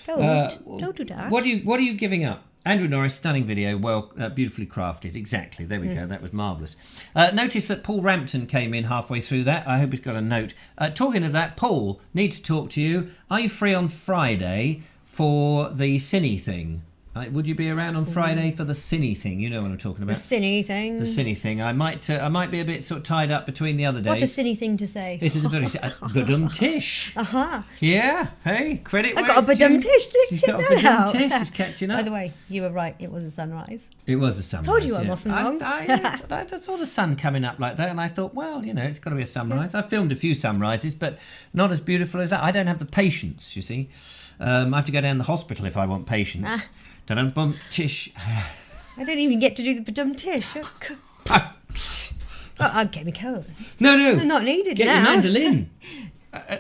Don't do that. What are you giving up? Andrew Norris, stunning video, well, beautifully crafted. Exactly, there we go, that was marvellous. Notice that Paul Rampton came in halfway through that. I hope he's got a note. Talking of that, Paul, need to talk to you. Are you free on Friday for the Cine thing? Would you be around on Friday for the Cine thing? You know what I'm talking about. The Cine thing. The Cine thing. I might be a bit sort of tied up between the other days. What a Cine thing to say. It is a very badum-tish. Aha. Yeah. Hey, credit. I got a badum-tish. She's got a badum-tish. She's catching up. By the way, you were right. It was a sunrise. It was a sunrise. Told you I'm often wrong. I saw the sun coming up like that, and I thought, well, it's got to be a sunrise. I filmed a few sunrises, but not as beautiful as that. I don't have the patience, you see. I have to go down the hospital if I want patience. Tish. I didn't even get to do the badum-tish. Okay, me cold. No. They're not needed Get now. your mandolin.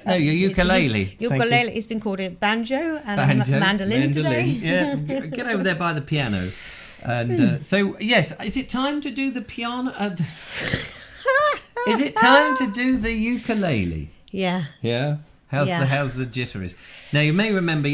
No, your ukulele. Ukulele. It's been called a banjo and mandolin today. Yeah, get over there by the piano. And so, yes, is it time to do the piano? Is it time to do the ukulele? Yeah. Yeah. How's the jitters? Now you may remember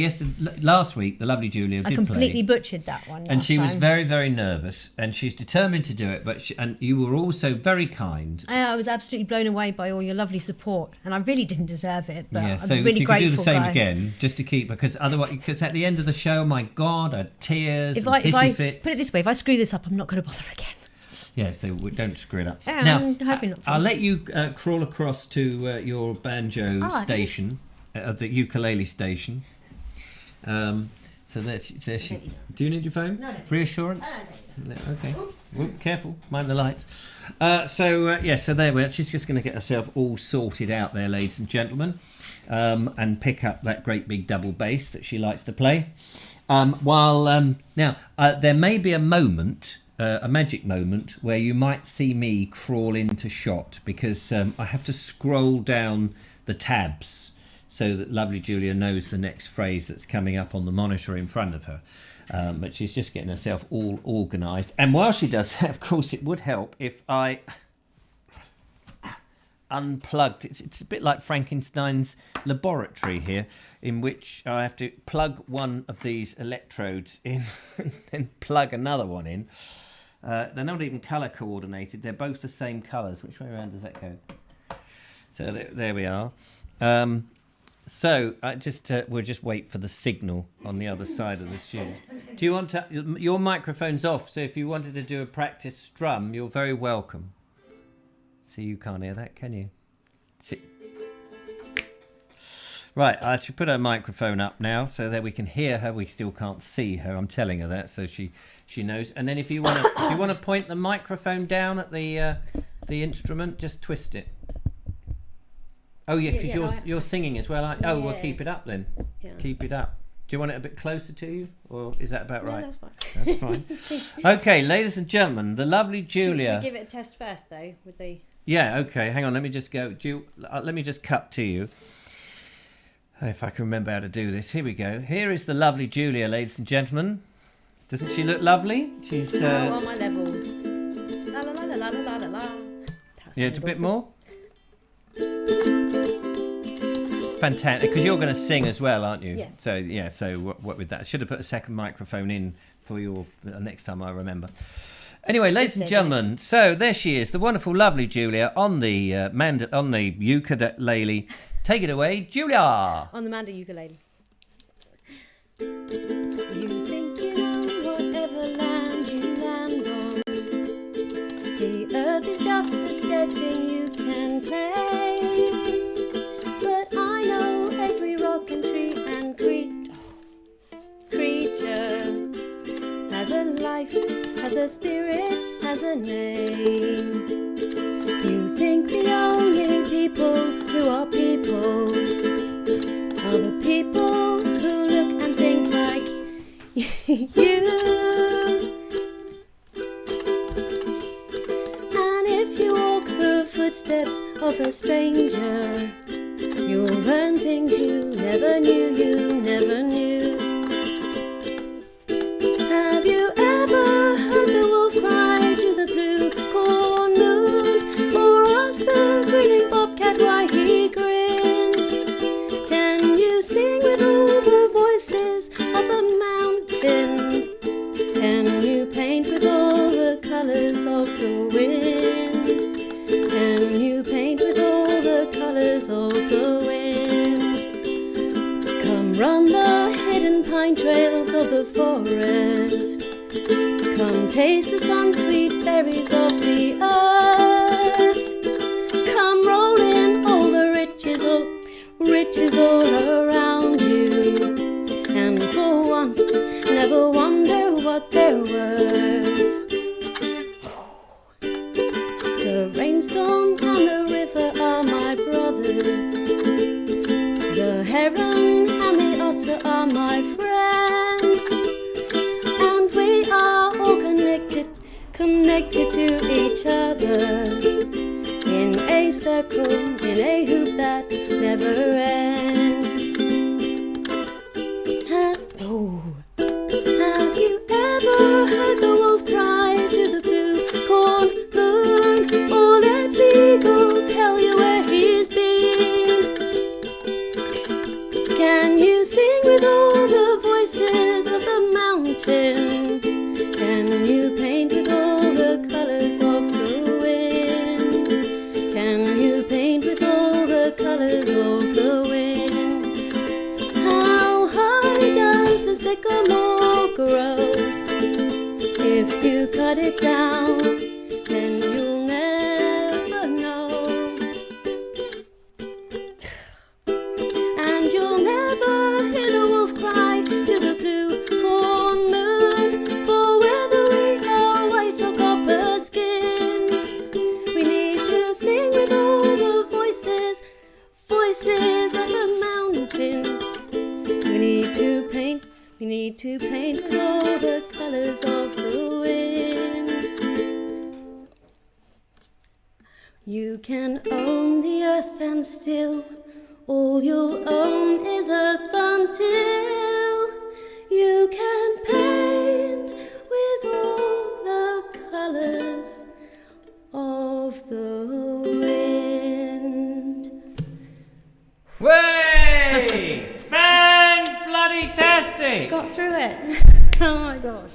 last week the lovely Julia did play. I completely butchered that one. And she was very, very nervous, and she's determined to do it. And you were also very kind. I was absolutely blown away by all your lovely support, and I really didn't deserve it. But yeah, so I'm really if you grateful, could do the same guys. again, just to keep, because at the end of the show, my God, I had tears, If and I pissy fits. put it this way, if I screw this up, I'm not going to bother again. Yeah, so don't screw it up. Now, I'm hoping not to. I'll let you crawl across to your banjo station. The ukulele station. So there she. Do you need your phone? No. Reassurance? No, okay. Whoop, careful, mind the lights. So there we are. She's just going to get herself all sorted out there, ladies and gentlemen, and pick up that great big double bass that she likes to play. Now there may be a moment. A magic moment where you might see me crawl into shot because I have to scroll down the tabs so that lovely Julia knows the next phrase that's coming up on the monitor in front of her. But she's just getting herself all organised. And while she does that, of course, it would help if I unplugged. It's a bit like Frankenstein's laboratory here, in which I have to plug one of these electrodes in and plug another one in. They're not even colour coordinated. They're both the same colours. Which way around does that go? So there we are. So we'll just wait for the signal on the other side of the studio. Do you want to? Your microphone's off, so if you wanted to do a practice strum, you're very welcome. See, you can't hear that, can you? See. Right, I should put her microphone up now so that we can hear her. We still can't see her. I'm telling her that, so she knows. And then if you want to, do you want to point the microphone down at the instrument? Just twist it. Oh yeah, because you're singing as well, aren't you? Oh, well, keep it up then. Yeah. Keep it up. Do you want it a bit closer to you, or is that about right? No, that's fine. That's fine. Okay, ladies and gentlemen, the lovely Julia. Should we give it a test first, though, with the? Yeah. Okay. Hang on. Let me just go. Let me just cut to you. If I can remember how to do this. Here we go. Here is the lovely Julia, ladies and gentlemen. Doesn't she look lovely? She's. How are my levels? La la la la la la la la. Yeah, it's a bit more. Fantastic, because you're going to sing as well, aren't you? Yes. So yeah, so what with that? I should have put a second microphone in for your next time I remember. Anyway, ladies and gentlemen, so there she is, the wonderful, lovely Julia on the on the ukulele. Take it away, Julia. On the Manda ukulele. You think you know whatever land you land on. The earth is just a dead thing you can claim. But I know every rock and tree and creature has a life, has a spirit, has a name. You think the only people who are people are the people who look and think like you. And if you walk the footsteps of a stranger, you'll learn things you never knew. Have you ever heard the wolf cry to the blue corn moon, or ask the grinning bobcat why he grins? Can you sing with all the voices of the mountain? Can you paint with all the colours of the wind? Can you paint with all the colours of the wind? Come run the hidden pine trails of the forest. Come taste the sun-sweet berries of the earth. Come roll in all the riches all around you. And for once, never wonder what they're worth. The rainstorm and the river are my brothers. The heron and the otter are my friends. And we are all connected to each other. In a circle, in a hoop that never ends. Have you ever heard the wolf cry to the blue corn moon? Or let the eagle tell you where he's been? Can you sing with all the voices of the mountain? Can you paint with all the colours of the wind? Can you paint with all the colours of the wind? How high does the sycamore grow? If you cut it down, then you'll never know. And you'll never hear the wolf cry to the blue corn moon. For whether we are white or copper skinned, we need to sing with all the voices of the mountains. We need to paint with all the colours of the wind. You can own the earth and still all you'll own is earth until you can paint with all the colours of the wind. Way! Fan-bloody-tastic! Got through it. Oh my gosh.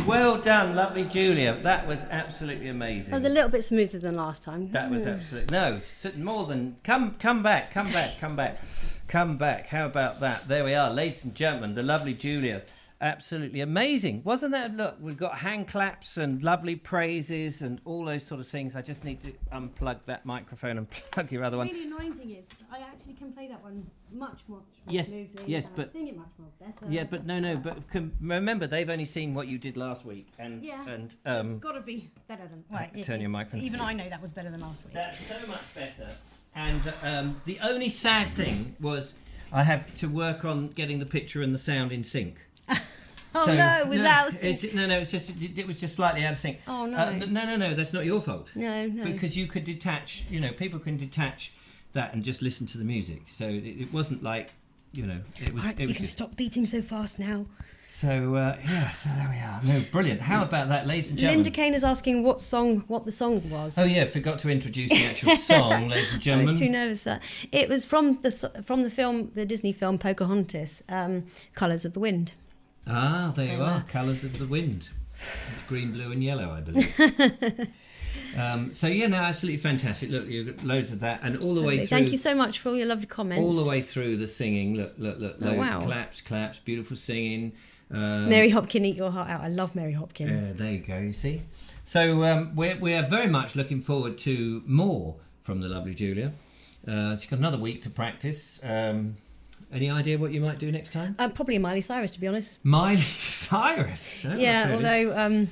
Well done, lovely Julia. That was absolutely amazing. That was a little bit smoother than last time. That was absolutely more than come back. How about that? There we are, ladies and gentlemen, the lovely Julia. Absolutely amazing, wasn't that? Look, we've got hand claps and lovely praises and all those sort of things. I just need to unplug that microphone and plug your other one. The really annoying thing is, I actually can play that one much more smoothly. Yes, and but sing it much more better. yeah, but no. But remember, they've only seen what you did last week, and it's got to be better than. Right, turn your microphone. Even I know that was better than last week. That's so much better. And the only sad thing was I have to work on getting the picture and the sound in sync. Oh so, no, was that out of sync? It was just slightly out of sync. Oh no. But no, that's not your fault. No. Because you could detach, people can detach that and just listen to the music. So it wasn't like, it was. Right, you can stop beating so fast now. So so there we are. No, brilliant. How about that, ladies and gentlemen? Linda Kane is asking what the song was. Oh yeah, forgot to introduce the actual song, ladies and I gentlemen. was too nervous that it was from the film, the Disney film Pocahontas, Colours of the Wind. Ah, there you are. Colours of the Wind. Green, blue, and yellow, I believe. So yeah, no, absolutely fantastic. Look, you've got loads of that, and all the way through. Thank you so much for all your lovely comments. All the way through the singing. Look, loads. Wow. Claps, beautiful singing. Mary Hopkin, eat your heart out. I love Mary Hopkins. There you go. You see. So we are very much looking forward to more from the lovely Julia. She's got another week to practice. Any idea what you might do next time? Probably Miley Cyrus, to be honest. Miley Cyrus. Oh, Yeah, okay.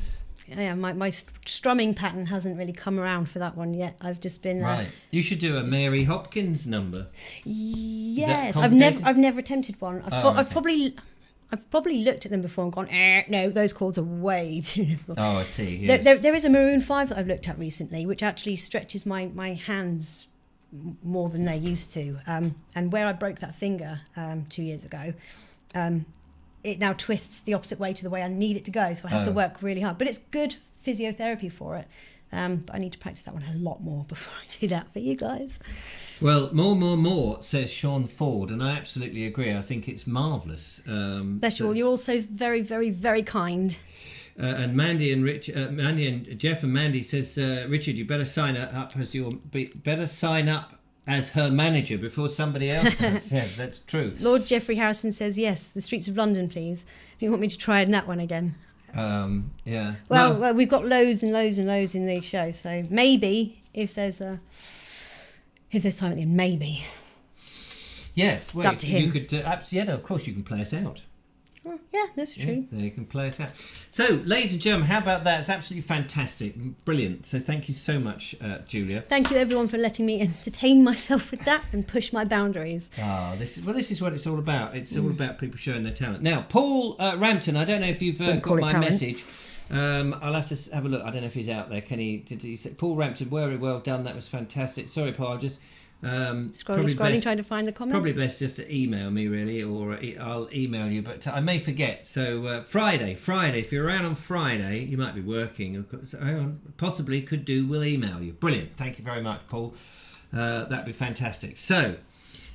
although my strumming pattern hasn't really come around for that one yet. I've just been Right. You should do a Mary Hopkins number. Yes, complicated? I've never attempted one. I've Okay. probably looked at them before and gone, no, those chords are way too difficult. Oh, I see. Yes. There is a Maroon 5 that I've looked at recently, which actually stretches my hands more than they used to. And where I broke that finger 2 years ago, it now twists the opposite way to the way I need it to go. So I have to work really hard. But it's good physiotherapy for it. But I need to practice that one a lot more before I do that for you guys. Well, more, says Sean Ford, and I absolutely agree. I think it's marvellous. Bless you all. You're all so very, very, very kind. And Mandy and Jeff and Mandy says, Richard, you better sign up as her manager before somebody else does. Yeah, that's true. Lord Geoffrey Harrison says, yes, the streets of London, please. You want me to try that one again? Yeah. Well, we've got loads and loads and loads in the show, so maybe if there's time at the end, maybe. Yes, well, It's up to him. You could. Yeah, of course, you can play us out. Oh, yeah, that's true. Yeah, you can play us out. So, ladies and gentlemen, how about that? It's absolutely fantastic, brilliant. So, thank you so much, Julia. Thank you, everyone, for letting me entertain myself with that and push my boundaries. This is what it's all about. It's all about people showing their talent. Now, Paul Rampton, I don't know if you've got call it my talent. message. I'll have to have a look. I don't know if he's out there. Did he say Paul Rampton? Very well done. That was fantastic. Sorry, Paul. I'll just Scrolling, trying to find the comment. Probably best just to email me, really, or I'll email you. But I may forget. So Friday. If you're around on Friday, you might be working. Of course, possibly could do. We'll email you. Brilliant. Thank you very much, Paul. That'd be fantastic. So.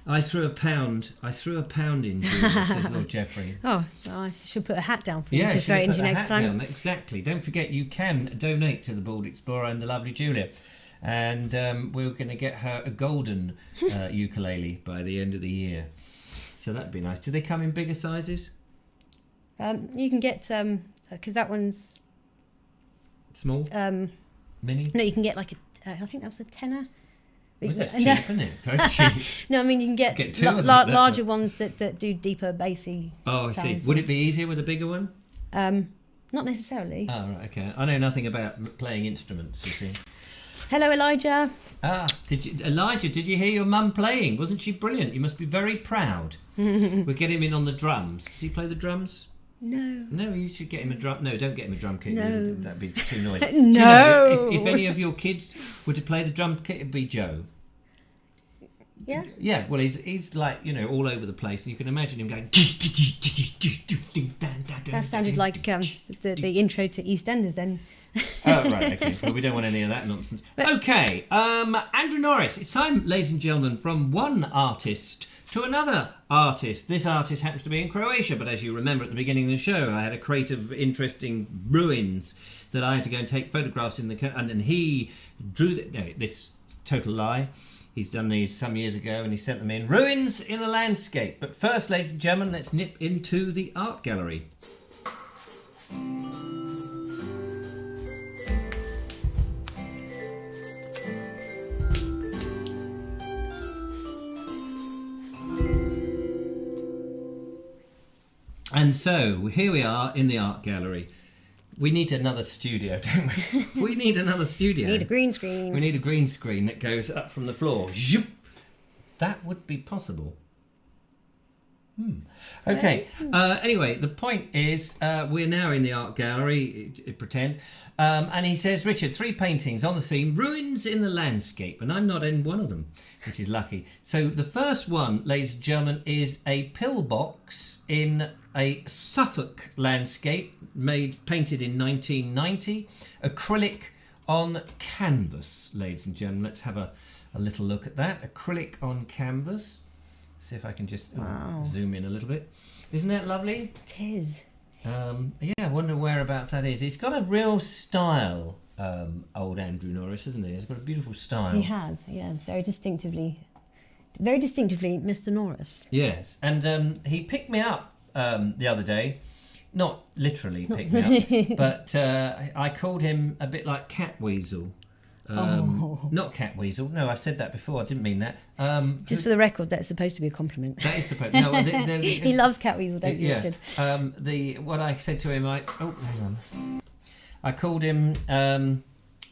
I threw a pound in, Julia, says Lord Jeffrey. Oh, I should put a hat down for you Yeah, to throw it into next time. down. Exactly. Don't forget, you can donate to the Bald Explorer and the lovely Julia. And we're going to get her a golden ukulele by the end of the year. So that'd be nice. Do they come in bigger sizes? You can get, because that one's... Small? Mini? No, you can get like I think that was a tenner. That's cheap, isn't it? Very cheap. No, I mean, you can get two of them, larger ones that do deeper, bassy Oh, I see. sounds. Would it be easier with a bigger one? Not necessarily. Oh, right, okay. I know nothing about playing instruments, you see. Hello, Elijah. Elijah, did you hear your mum playing? Wasn't she brilliant? You must be very proud. We'll get him in on the drums. Does he play the drums? No. No, you should get him a drum. No, don't get him a drum kit. No. That'd be too noisy. No. Do you know, if any of your kids were to play the drum kit, it'd be Joe. Yeah. Yeah, well, he's like, all over the place, and you can imagine him going. That sounded like the intro to EastEnders then. Oh, right, okay. Well, we don't want any of that nonsense. Okay, Andrew Norris. It's time, ladies and gentlemen, from one artist to another artist. This artist happens to be in Croatia, but as you remember at the beginning of the show, I had a crate of interesting ruins that I had to go and take photographs in and he drew this total lie. He's done these some years ago and he sent them in. Ruins in the landscape. But first, ladies and gentlemen, let's nip into the art gallery. And so, here we are in the art gallery. We need another studio, don't we? We need another studio. We need a green screen. We need a green screen that goes up from the floor. Zoop. That would be possible. Okay. Anyway, the point is, we're now in the art gallery, pretend, and he says, Richard, 3 paintings on the theme, ruins in the landscape, and I'm not in one of them, which is lucky. So the first one, ladies and gentlemen, is a pillbox in a Suffolk landscape, painted in 1990, acrylic on canvas, ladies and gentlemen. Let's have a little look at that. Acrylic on canvas. See if I can just zoom in a little bit. Isn't that lovely? It is. Yeah, I wonder whereabouts that is. He's got a real style, old Andrew Norris, hasn't he? He's got a beautiful style. He has, yeah, very distinctively Mr. Norris. Yes, and he picked me up the other day. Not literally picked me up, but I called him a bit like Catweasel. Not Catweasel. No, I've said that before. I didn't mean that. Just for the record, that's supposed to be a compliment. That is supposed. No, he loves Catweasel, don't you, yeah. Richard? What I said to him, hang on. I called him.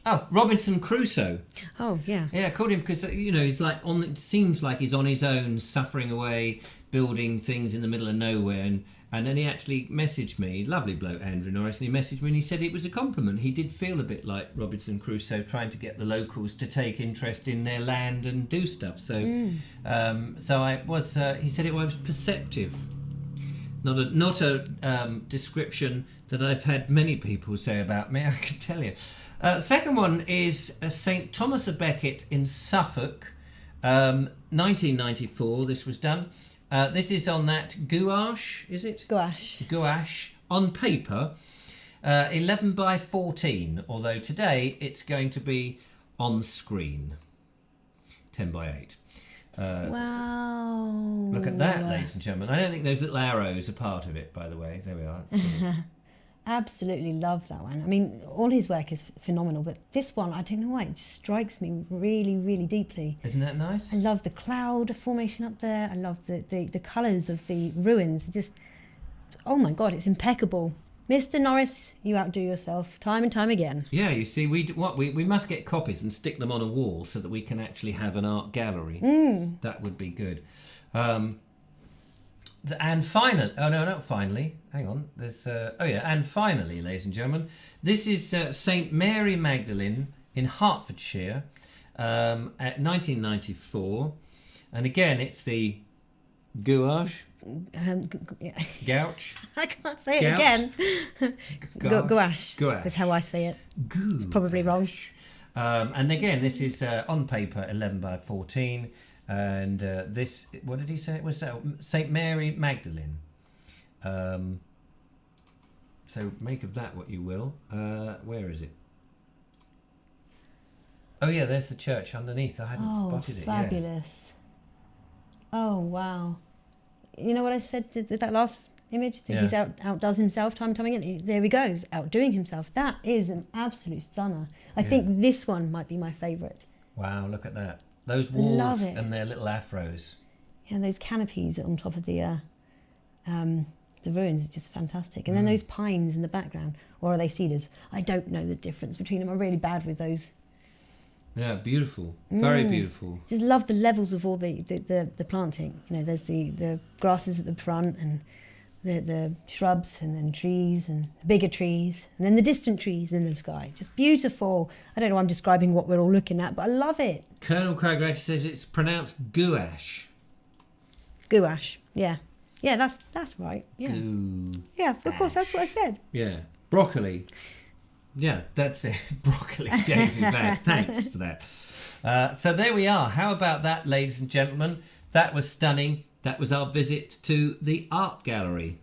Robinson Crusoe. Oh yeah. Yeah, I called him because he's like it seems like he's on his own, suffering away, building things in the middle of nowhere, and then he actually messaged me, lovely bloke Andrew Norris, and he messaged me and he said it was a compliment. He did feel a bit like Robinson Crusoe, trying to get the locals to take interest in their land and do stuff. So, I was. He said it was perceptive, not a description that I've had many people say about me. I can tell you. Second one is St Thomas a Becket in Suffolk, 1994. This was done. This is on that gouache, is it? Gouache. Gouache on paper, 11 by 14. Although today it's going to be on screen, 10 by 8. Wow! Look at that, ladies and gentlemen. I don't think those little arrows are part of it, by the way. There we are. Absolutely love that one. I mean, all his work is phenomenal, but this one, I don't know why, it just strikes me really, really deeply. Isn't that nice? I love the cloud formation up there. I love the colours of the ruins. Just, oh my God, it's impeccable. Mr. Norris, you outdo yourself time and time again. Yeah, you see, we must get copies and stick them on a wall so that we can actually have an art gallery. That would be good. And finally, not finally. Hang on. There's and finally, ladies and gentlemen, this is St Mary Magdalene in Hertfordshire, at 1994, and again it's the gouache. Gouache. I can't say it Gouache. again. Gouache. Gouache. Is how I say it. It's probably wrong. And again, this is on paper, 11 by 14. And this, what did he say? It was St Mary Magdalene. So make of that what you will. Where is it? Oh yeah, there's the church underneath. I hadn't spotted it. Fabulous. Yes. Oh wow. You know what I said with that last image? That he's outdoes himself time and time again. There he goes, outdoing himself. That is an absolute stunner. I think this one might be my favourite. Wow, look at that. Those walls and their little afros. Yeah, those canopies on top of the ruins are just fantastic. And then those pines in the background, or are they cedars? I don't know the difference between them. I'm really bad with those. Yeah, beautiful. Very beautiful. Just love the levels of all the planting. You know, there's the grasses at the front and the shrubs and then trees and bigger trees and then the distant trees in the sky. Just beautiful. I don't know why I'm describing what we're all looking at, but I love it. Colonel Craigrate says it's pronounced gouache. Gouache, yeah. Yeah, that's right. Yeah. Yeah, of course, that's what I said. Yeah. Broccoli. Yeah, that's it. Broccoli, Davey. Thanks for that. So there we are. How about that, ladies and gentlemen? That was stunning. That was our visit to the art gallery.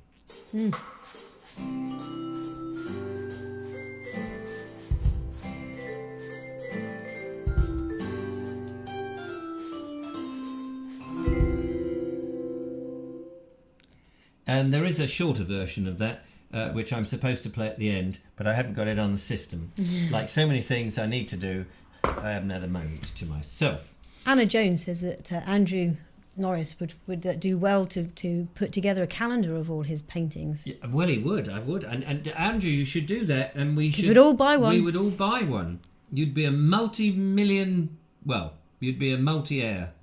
And there is a shorter version of that, which I'm supposed to play at the end, but I haven't got it on the system. Like so many things I need to do, I haven't had a moment to myself. Anna Jones says that Andrew Norris would do well to put together a calendar of all his paintings. Yeah, well, he would. I would. And Andrew, you should do that, and we should. We'd all buy one. We would all buy one. You'd be a multi-million. Well, you'd be a multi-heir.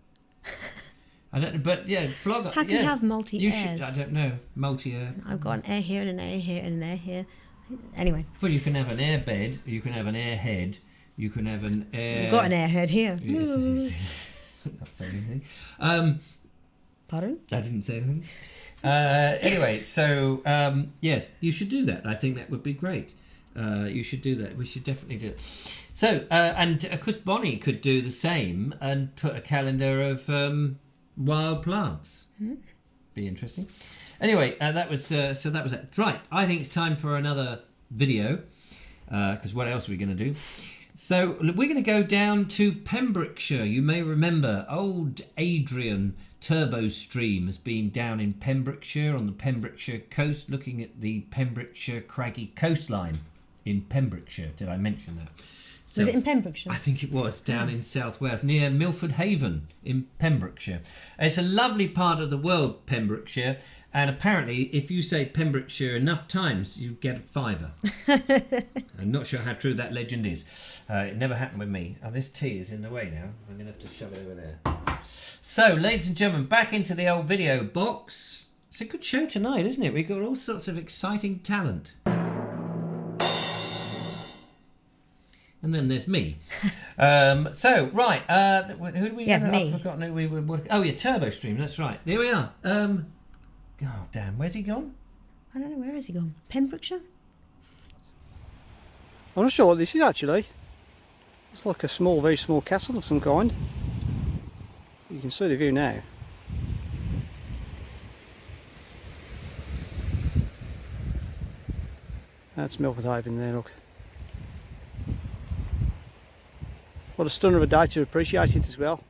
I don't know, but yeah, flog. How can you have multi You airs? should. I don't know. Multi-air. I've got an air here and an air here and an air here. Anyway. Well, you can have an air bed. You can have an air head. You can have an air. You've got an airhead here. Not saying anything. Pardon? I didn't say anything. Anyway, so yes, you should do that. I think that would be great. You should do that. We should definitely do it. So, and of course, Bonnie could do the same and put a calendar of wild plants. Be interesting. Anyway, that was so. That was it. Right. I think it's time for another video. Because what else are we going to do? So we're going to go down to Pembrokeshire. You may remember old Adrian Turbo Stream has been down in Pembrokeshire on the Pembrokeshire coast, looking at the Pembrokeshire craggy coastline in Pembrokeshire. Did I mention that? So, Was it in Pembrokeshire? I think it was down in South Wales, near Milford Haven in Pembrokeshire. It's a lovely part of the world, Pembrokeshire, and apparently if you say Pembrokeshire enough times, you get a fiver. I'm not sure how true that legend is. It never happened with me. Oh, this tea is in the way now. I'm going to have to shove it over there. So, ladies and gentlemen, back into the old video box. It's a good show tonight, isn't it? We've got all sorts of exciting talent. And then there's me. So, right. Who do we... Yeah, me. I've forgotten who we were... Oh, yeah, Turbo Stream. That's right. There we are. Oh, damn. Where's he gone? I don't know. Where has he gone? Pembrokeshire? I'm not sure what this is actually. It's like a small, very small castle of some kind. You can see the view now. That's Milford Haven there, look. What a stunner of a day to appreciate it as well.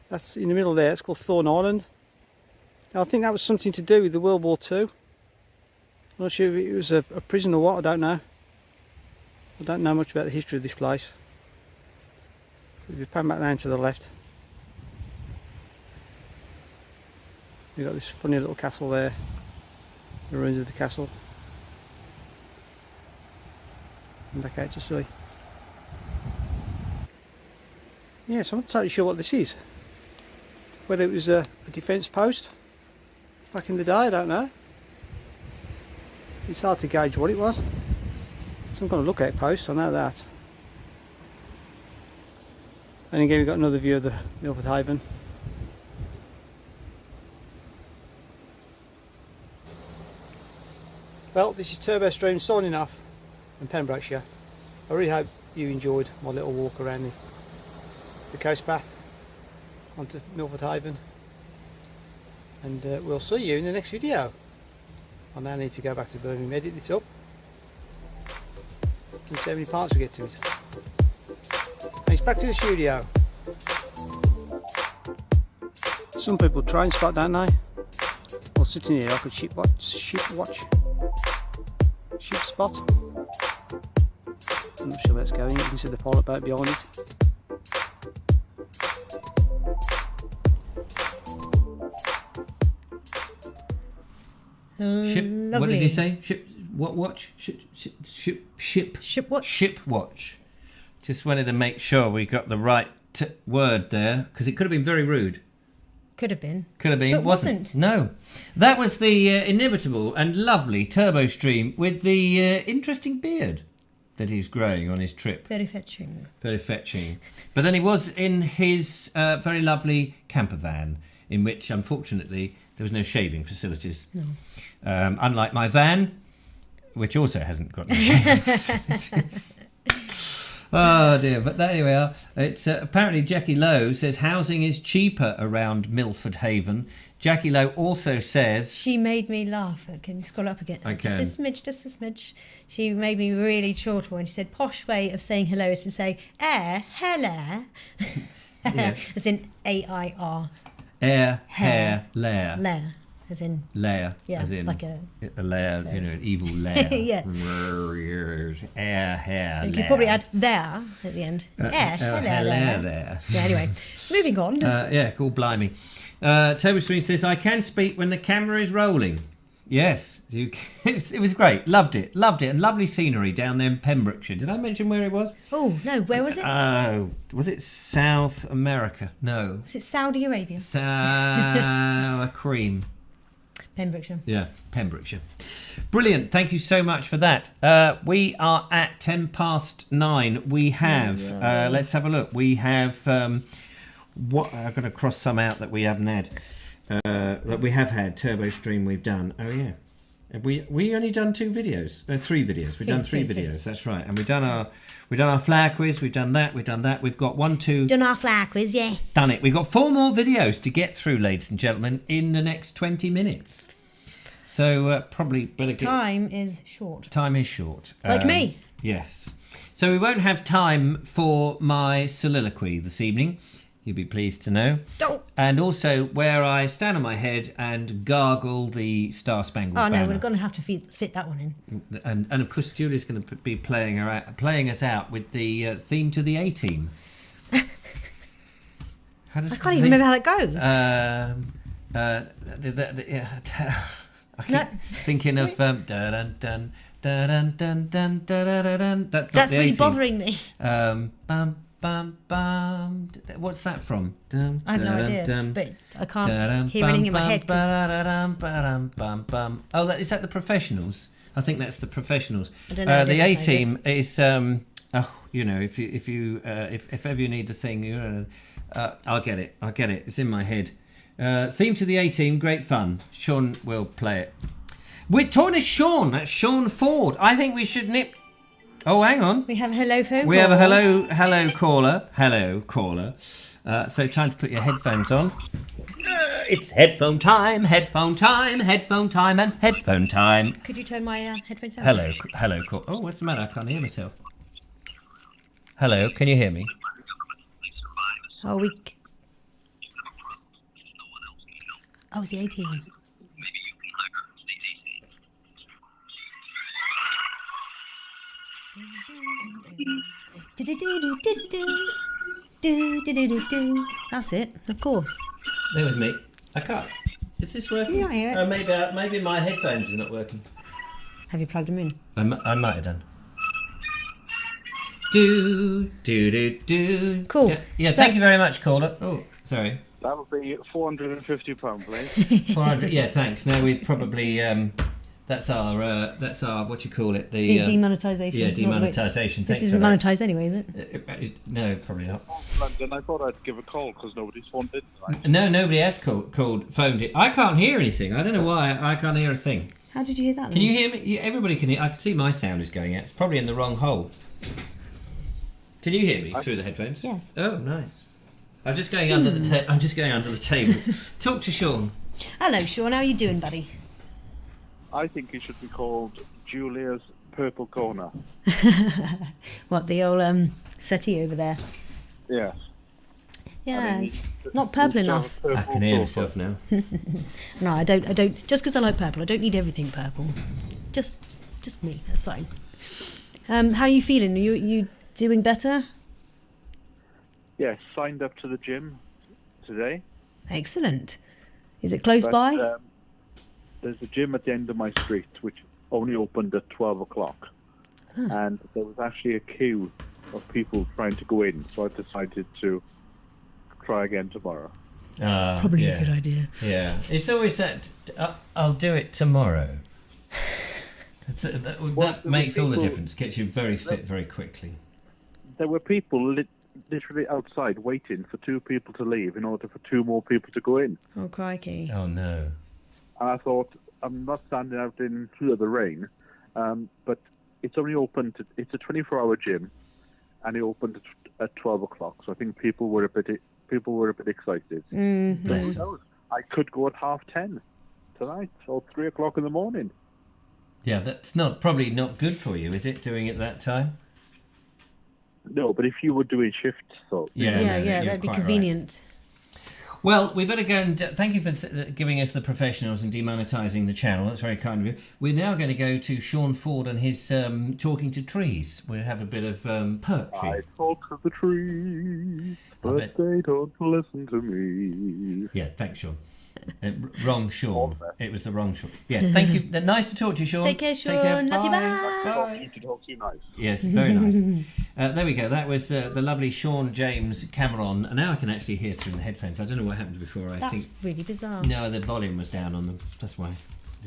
That's in the middle there, it's called Thorn Island. Now, I think that was something to do with the World War II. I'm not sure if it was a prison or what, I don't know. I don't know much about the history of this place. If you pan back down to the left, you've got this funny little castle there, the ruins of the castle. And back out to sea. Yes, I'm not totally sure what this is. Whether it was a defence post back in the day, I don't know. It's hard to gauge what it was. Some kind of lookout post, I know that. And again we've got another view of the Milford Haven. Well, this is Turbo Stream signing off in Pembrokeshire. I really hope you enjoyed my little walk around the coast path onto Milford Haven. And we'll see you in the next video. I now need to go back to Birmingham, edit this up, and see how many parts we get to it. Thanks, back to the studio. Some people train spot, don't they? Well, sitting here I could ship spot. I'm not sure where it's going. You can see the pilot boat behind it. Ship. Lovely. What did you say? Ship. What watch? Ship watch. Ship watch. Just wanted to make sure we got the right word there, because it could have been very rude. Could have been. Could have been. But wasn't. No. That was the inimitable and lovely Turbo Stream with the interesting beard that he's growing on his trip. Very fetching. Very fetching. But then he was in his very lovely camper van, in which, unfortunately, there was no shaving facilities. No. Unlike my van, which also hasn't got no shaving facilities. Oh dear, but there we are. It's apparently Jackie Lowe says housing is cheaper around Milford Haven. Jackie Lowe also says... She made me laugh. Can you scroll up again? I can. Just a smidge. She made me really chortle when she said, posh way of saying hello is to say, hello. Yeah. As in A-I-R. Hair, lair. Lair. As in... Lair. Yeah, as in like a lair, you know, an evil lair. Yeah. Hair, You lair. could probably add there at the end. Hello there. Yeah, anyway, moving on. Yeah, cool, blimey. Turbo Stream says, I can speak when the camera is rolling. Yes, it was great. Loved it, and lovely scenery down there in Pembrokeshire. Did I mention where it was? Oh, no, where was it? Was it South America? No. Was it Saudi Arabia? Sour cream. Pembrokeshire. Yeah, Pembrokeshire. Brilliant. Thank you so much for that. We are at 9:10. We have, let's have a look. We have, what I've got to cross some out that we haven't had. That we have had. Turbo Stream we've done. Oh, yeah. Have we only done 2 videos? 3 videos. We've done 3 videos. That's right. And we've done our flower quiz. We've done that. We've got 1, 2. Done our flower quiz, yeah. Done it. We've got 4 more videos to get through, ladies and gentlemen, in the next 20 minutes. So probably better get... Time is short. Time is short. Like me. Yes. So we won't have time for my soliloquy this evening. You'll be pleased to know. Oh. And also where I stand on my head and gargle the Star Spangled Banner. Oh, no, we're going to have to fit that one in. And of course, Julie's going to be playing us out with the theme to the A-Team. I can't even remember how that goes. I keep thinking of dun dun dun dun dun dun dun dun. That's really bothering me. Bum bum bum. What's that from? Dun, I have no idea, but I can't hear anything in my head. Oh, is that the Professionals? I think that's the Professionals. I don't know. The A-Team is if ever you need the thing, I'll get it. It's in my head. Theme to the A-Team, great fun. Sean will play it. We're talking to Sean. That's Sean Ford. I think we should nip. Oh, hang on. We have a hello phone. We have a hello caller. Hello caller. So time to put your headphones on. It's headphone time, and headphone time. Could you turn my headphones down? Hello caller. Oh, what's the matter? I can't hear myself. Hello, can you hear me? Oh, Oh, it's the A-Team. That's it, of course. There was me. I can't. Is this working? Can you not hear it? Oh, maybe my headphones are not working. Have you plugged them in? I might have done. Do. Cool. Yeah, thank you very much, caller. Oh, sorry. That'll be £450, please. 400. Yeah, thanks. Now we probably that's our what you call it, the demonetisation. Yeah, demonetisation. This isn't monetised anyway, is it? No, probably not. London, I thought I'd give a call because nobody's phoned in tonight. No, nobody has phoned it. I can't hear anything. I don't know why. I can't hear a thing. How did you hear that? Can you hear me? Yeah, everybody can hear. I can see my sound is going out. It's probably in the wrong hole. Can you hear me through the headphones? Yes. Oh, nice. I'm just going under the table. Talk to Sean. Hello, Sean. How are you doing, buddy? I think it should be called Julia's Purple Corner. What, the old settee over there? Yes. Yeah, it's not purple enough. I can hear myself now. No, I don't. Just because I like purple, I don't need everything purple. Just me. That's fine. How are you feeling? Are you doing better? Yes, signed up to the gym today. Excellent. Is it close by? There's a gym at the end of my street which only opened at 12 o'clock. And there was actually a queue of people trying to go in, so I decided to try again tomorrow. Probably a good idea. Yeah, it's always that. I'll do it tomorrow. That makes all the difference. Gets you very fit very quickly. There were people literally outside waiting for 2 people to leave in order for 2 more people to go in. Oh, crikey. Oh, no. And I thought, I'm not standing out in the rain, but it's only open. It's a 24-hour gym, and it opened at 12 o'clock. So I think people were a bit excited. Mm-hmm. Bless them. Who knows? I could go at 10:30 tonight or 3 o'clock in the morning. Yeah, that's probably not good for you, is it? Doing it that time? No, but if you were doing shifts, so Yeah, that'd be convenient. Right. Well, we better go and thank you for giving us the Professionals and demonetising the channel. That's very kind of you. We're now going to go to Sean Ford and his Talking to Trees. We'll have a bit of poetry. I talk to the trees, but they don't listen to me. Yeah, thanks, Sean. Wrong Sean. It was the wrong Sean. Yeah, thank you. Nice to talk to you, Sean. Take care, Sean. Love you, bye. Talk to you nice. Yes, very nice. There we go. That was the lovely Sean James Cameron. And now I can actually hear through the headphones. I don't know what happened before. That's really bizarre. No, the volume was down on them. That's why.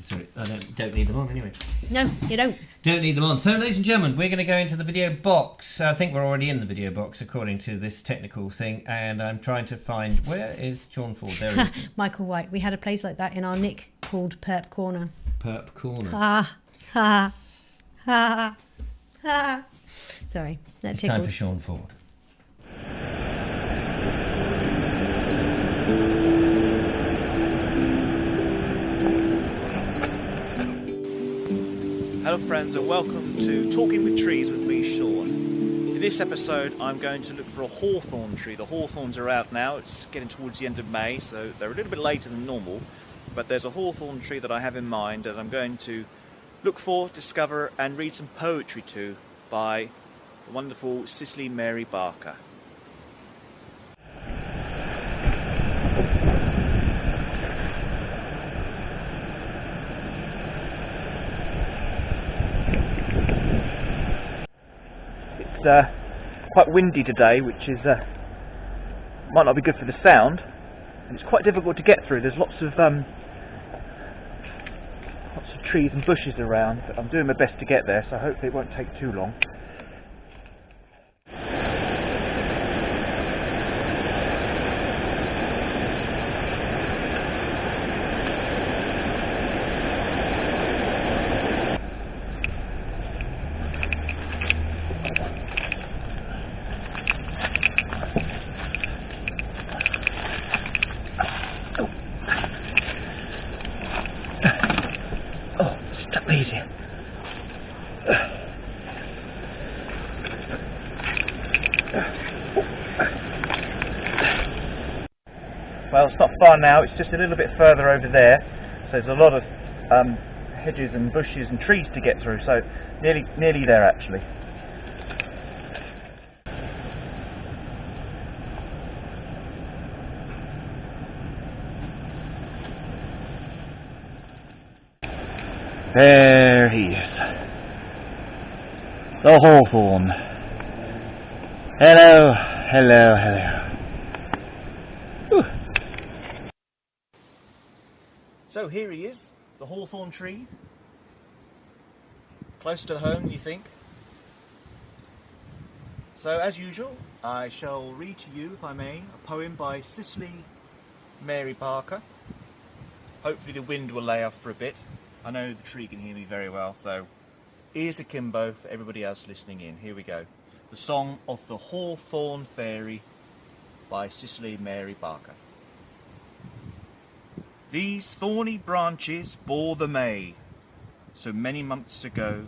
Sorry, I don't need them on anyway. No, you don't. Don't need them on. So, ladies and gentlemen, we're going to go into the video box. I think we're already in the video box, according to this technical thing. And I'm trying to find... Where is Sean Ford? There he is. Michael White. We had a place like that in our nick called Perp Corner. Perp Corner. Ha, ha, ha, ha. Sorry, that It's tickled. time for Sean Ford. Hello friends and welcome to Talking with Trees with me, Sean. In this episode I'm going to look for a hawthorn tree. The hawthorns are out now, it's getting towards the end of May, so they're a little bit later than normal, but there's a hawthorn tree that I have in mind that I'm going to look for, discover and read some poetry to by the wonderful Cicely Mary Barker. Quite windy today, which is might not be good for the sound, and it's quite difficult to get through. There's lots of trees and bushes around, but I'm doing my best to get there, so hopefully it won't take too long. Well, it's not far now, it's just a little bit further over there, so there's a lot of hedges and bushes and trees to get through, so nearly there actually. There he is, the hawthorn. Hello, hello, hello. Whew. So here he is, the hawthorn tree. Close to home, you think? So as usual, I shall read to you, if I may, a poem by Cicely Mary Barker. Hopefully the wind will lay off for a bit. I know the tree can hear me very well, so ears akimbo for everybody else listening in. Here we go. The Song of the Hawthorn Fairy by Cicely Mary Barker. These thorny branches bore the May, so many months ago,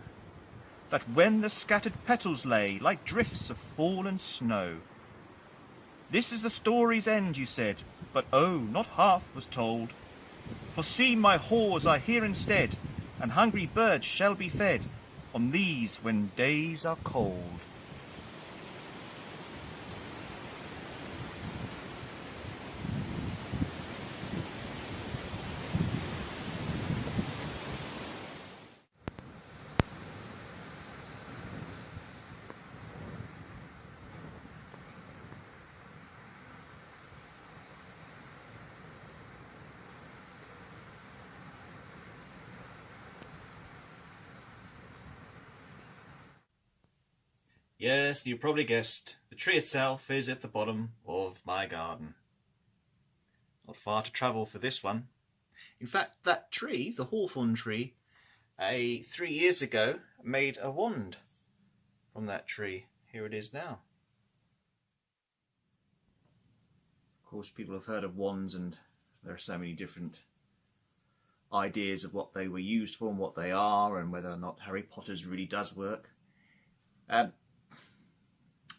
that when the scattered petals lay like drifts of fallen snow. This is the story's end, you said, but oh, not half was told. For see, my haws are here instead, and hungry birds shall be fed on these when days are cold. Yes, you probably guessed, the tree itself is at the bottom of my garden. Not far to travel for this one. In fact, that tree, the hawthorn tree, 3 years ago made a wand from that tree. Here it is now. Of course, people have heard of wands, and there are so many different ideas of what they were used for and what they are, and whether or not Harry Potter's really does work.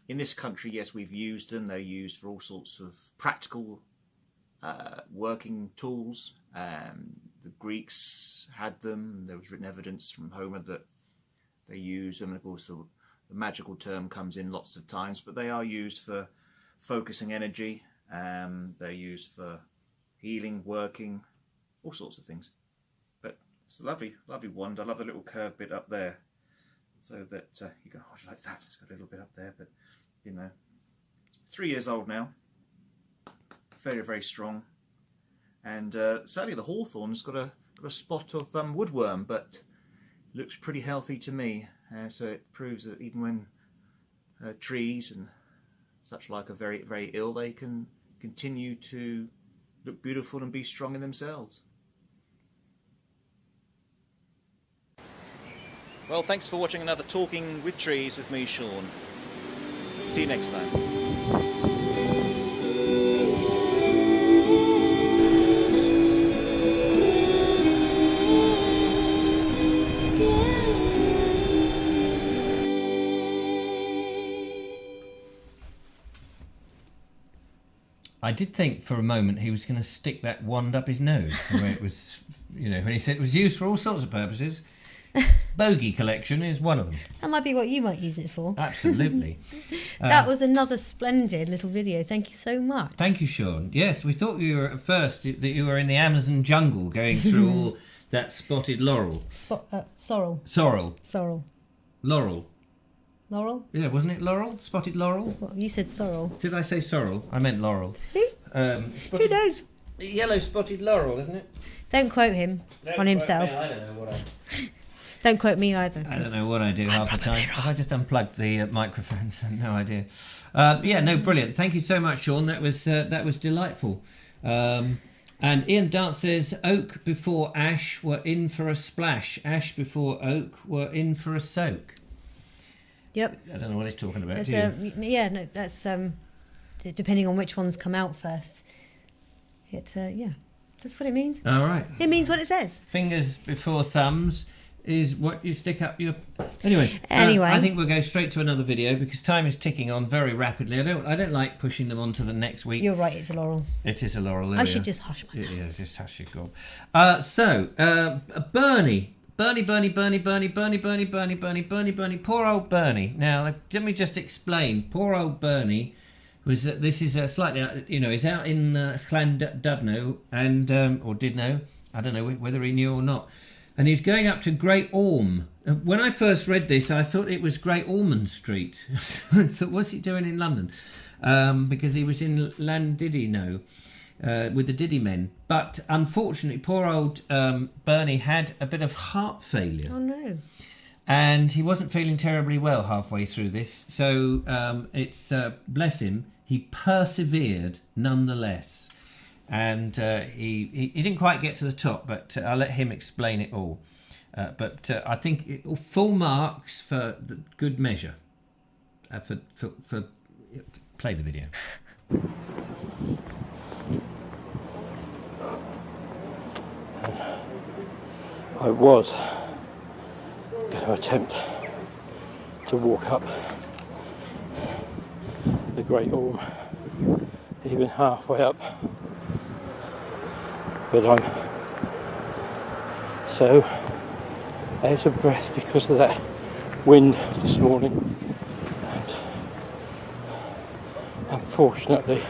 In this country, yes, we've used them. They're used for all sorts of practical working tools. The Greeks had them. There was written evidence from Homer that they used them. And of course, the magical term comes in lots of times, but they are used for focusing energy. They're used for healing, working, all sorts of things. But it's a lovely, lovely wand. I love the little curved bit up there, so that you go, oh, I like that. It's got a little bit up there, but you know, 3 years old now, very, very strong. And sadly, the hawthorn's got a spot of woodworm, but looks pretty healthy to me. So it proves that even when trees and such like are very, very ill, they can continue to look beautiful and be strong in themselves. Well, thanks for watching another Talking with Trees with me, Sean. See you next time. I did think for a moment he was going to stick that wand up his nose, where it was, you know, when he said it was used for all sorts of purposes. Bogey collection is one of them. That might be what you might use it for. Absolutely. That was another splendid little video. Thank you so much. Thank you, Sean. Yes, we thought you were at first that you were in the Amazon jungle going through all that spotted laurel. Sorrel. Sorrel. Sorrel. Laurel. Laurel? Yeah, wasn't it laurel? Spotted laurel? Well, you said sorrel. Did I say sorrel? I meant laurel. Who knows? Yellow spotted laurel, isn't it? Don't quote him on himself. I don't know what Don't quote me either. I don't know what I do half the time. Have I just unplugged the microphones? No idea. Yeah, no, brilliant. Thank you so much, Sean. That was delightful. And Ian Dart says, oak before ash were in for a splash. Ash before oak were in for a soak. Yep. I don't know what he's talking about. That's depending on which ones come out first. That's what it means. All right. It means what it says. Fingers before thumbs is what you stick up your... Anyway, I think we'll go straight to another video because time is ticking on very rapidly. I don't like pushing them on to the next week. You're right, it's a laurel. It is a laurel. I should just hush my mouth. Yeah, just hush your gob. Bernie. Bernie, poor old Bernie. Now, let me just explain. Poor old Bernie was this is slightly, he's out in Llandudno and or did know, I don't know whether he knew or not, and he's going up to Great Orme. When I first read this, I thought it was Great Ormond Street. I thought, what's he doing in London? Because he was in Llandudno. With the Diddy Men, but unfortunately poor old Bernie had a bit of heart failure. Oh no. And he wasn't feeling terribly well halfway through this, so it's bless him, he persevered nonetheless, and he didn't quite get to the top, but I'll let him explain it all. But I think full marks for the good measure. For play the video. I was going to attempt to walk up the Great Orme, even halfway up, but I'm so out of breath because of that wind this morning, and unfortunately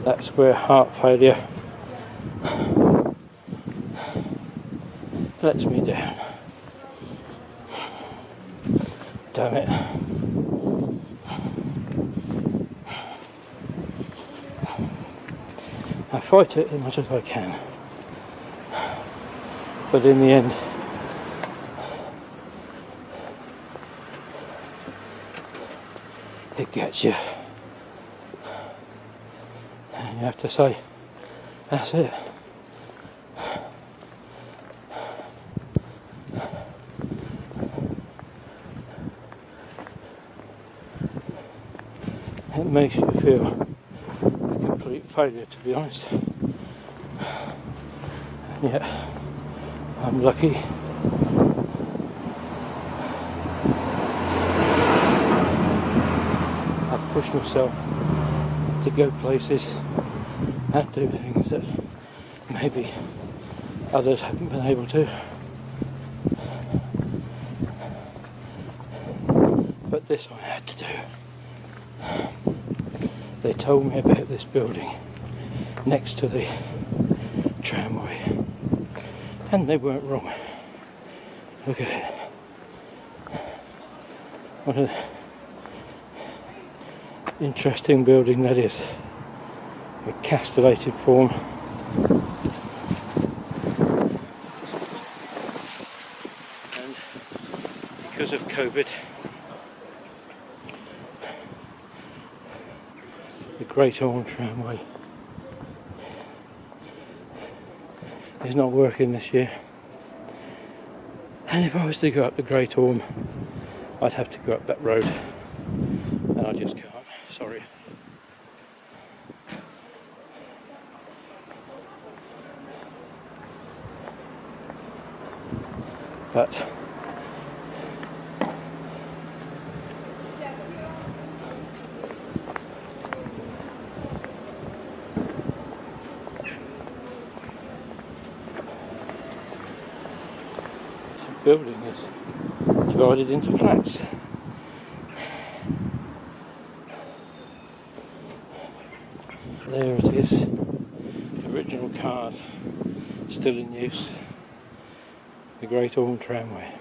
that's where heart failure lets me down. Damn it. I fight it as much as I can, but in the end it gets you, and you have to say, that's it. It makes you feel a complete failure, to be honest. And yet, I'm lucky. I've pushed myself to go places and do things that maybe others haven't been able to. But this I had to do. They told me about this building next to the tramway. And they weren't wrong. Look at it. What an interesting building that is. A castellated form. And because of COVID, the Great Orme Tramway is not working this year. And if I was to go up the Great Orme, I'd have to go up that road, and I just can't, sorry. But the building is divided into flats. There it is, the original cars still in use, the Great Orme Tramway.